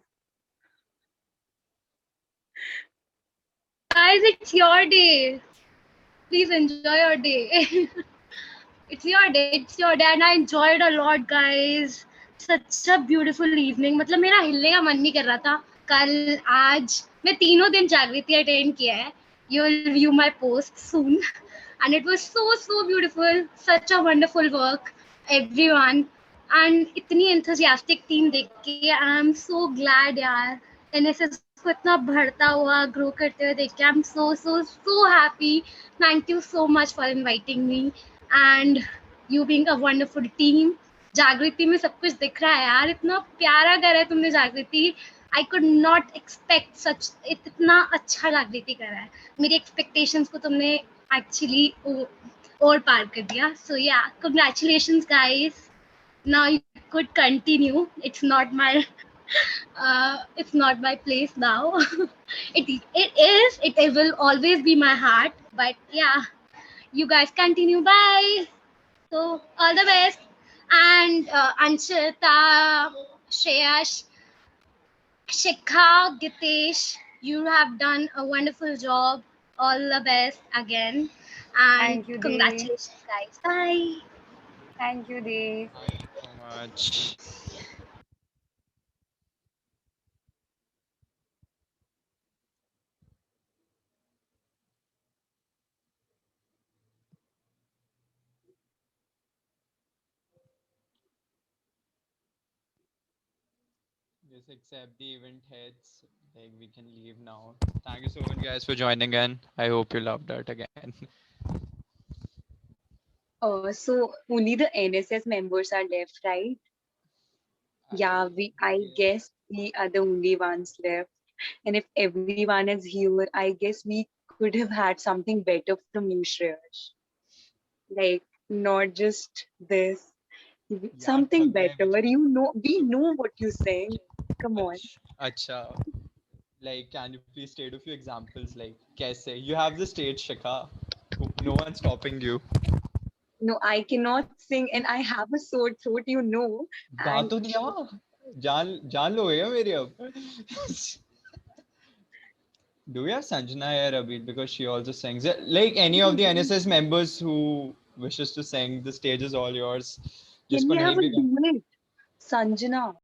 Guys, it's your day. Please enjoy your day. It's your day, and I enjoyed a lot, guys. Such a beautiful evening. मतलब मेरा हिलने का मन नहीं कर रहा था. कल आज मैं तीनों दिन जागृति अटेंड किया है. You'll view my post soon. And it was so beautiful. Such a wonderful work, everyone. And इतनी enthusiastic team देख के I'm so glad यार.
एनएसएस को इतना बढ़ता हुआ ग्रो करते हुए देख के I am so happy. Thank you so much for inviting me and you being a wonderful team. जागृति में सब कुछ दिख रहा है यार, इतना प्यारा करा है तुमने जागृति. I could not expect such इतना अच्छा जागृति करा है. मेरी एक्सपेक्टेशंस को तुमने एक्चुअली और पार कर दिया. So yeah, congratulations guys. Now you could continue. It's not my place now. It will always be my heart. But yeah, you guys continue. Bye. So all the best. And Anshita, Shreyash, Shikha, Gitesh, you have done a wonderful job. All the best again. And
Thank you, Dee.
congratulations, guys. Bye.
Thank you, Dee.
Thank you so much. Just accept the event heads. Like we can leave now. Thank you so much, guys, for joining in. I hope you loved it again.
So only the NSS members are left, right? Yeah, I guess we are the only ones left. And if everyone is here, I guess we could have had something better from you, Shreyash. Like, not just this, something better. We know what you're saying. Come on.
Acha. Like, can you please state a few examples? Like, kaise? You have the stage, Shikha. No one's stopping you.
No, I cannot sing, and I have a sore throat, you know.
गा तो दिया. जान लो ये मेरी अब. Do we have Sanjana here, Abid? Because she also sings. Like any of the NSS members who wishes to sing, the stage is all yours.
Can we have a duet? Sanjana.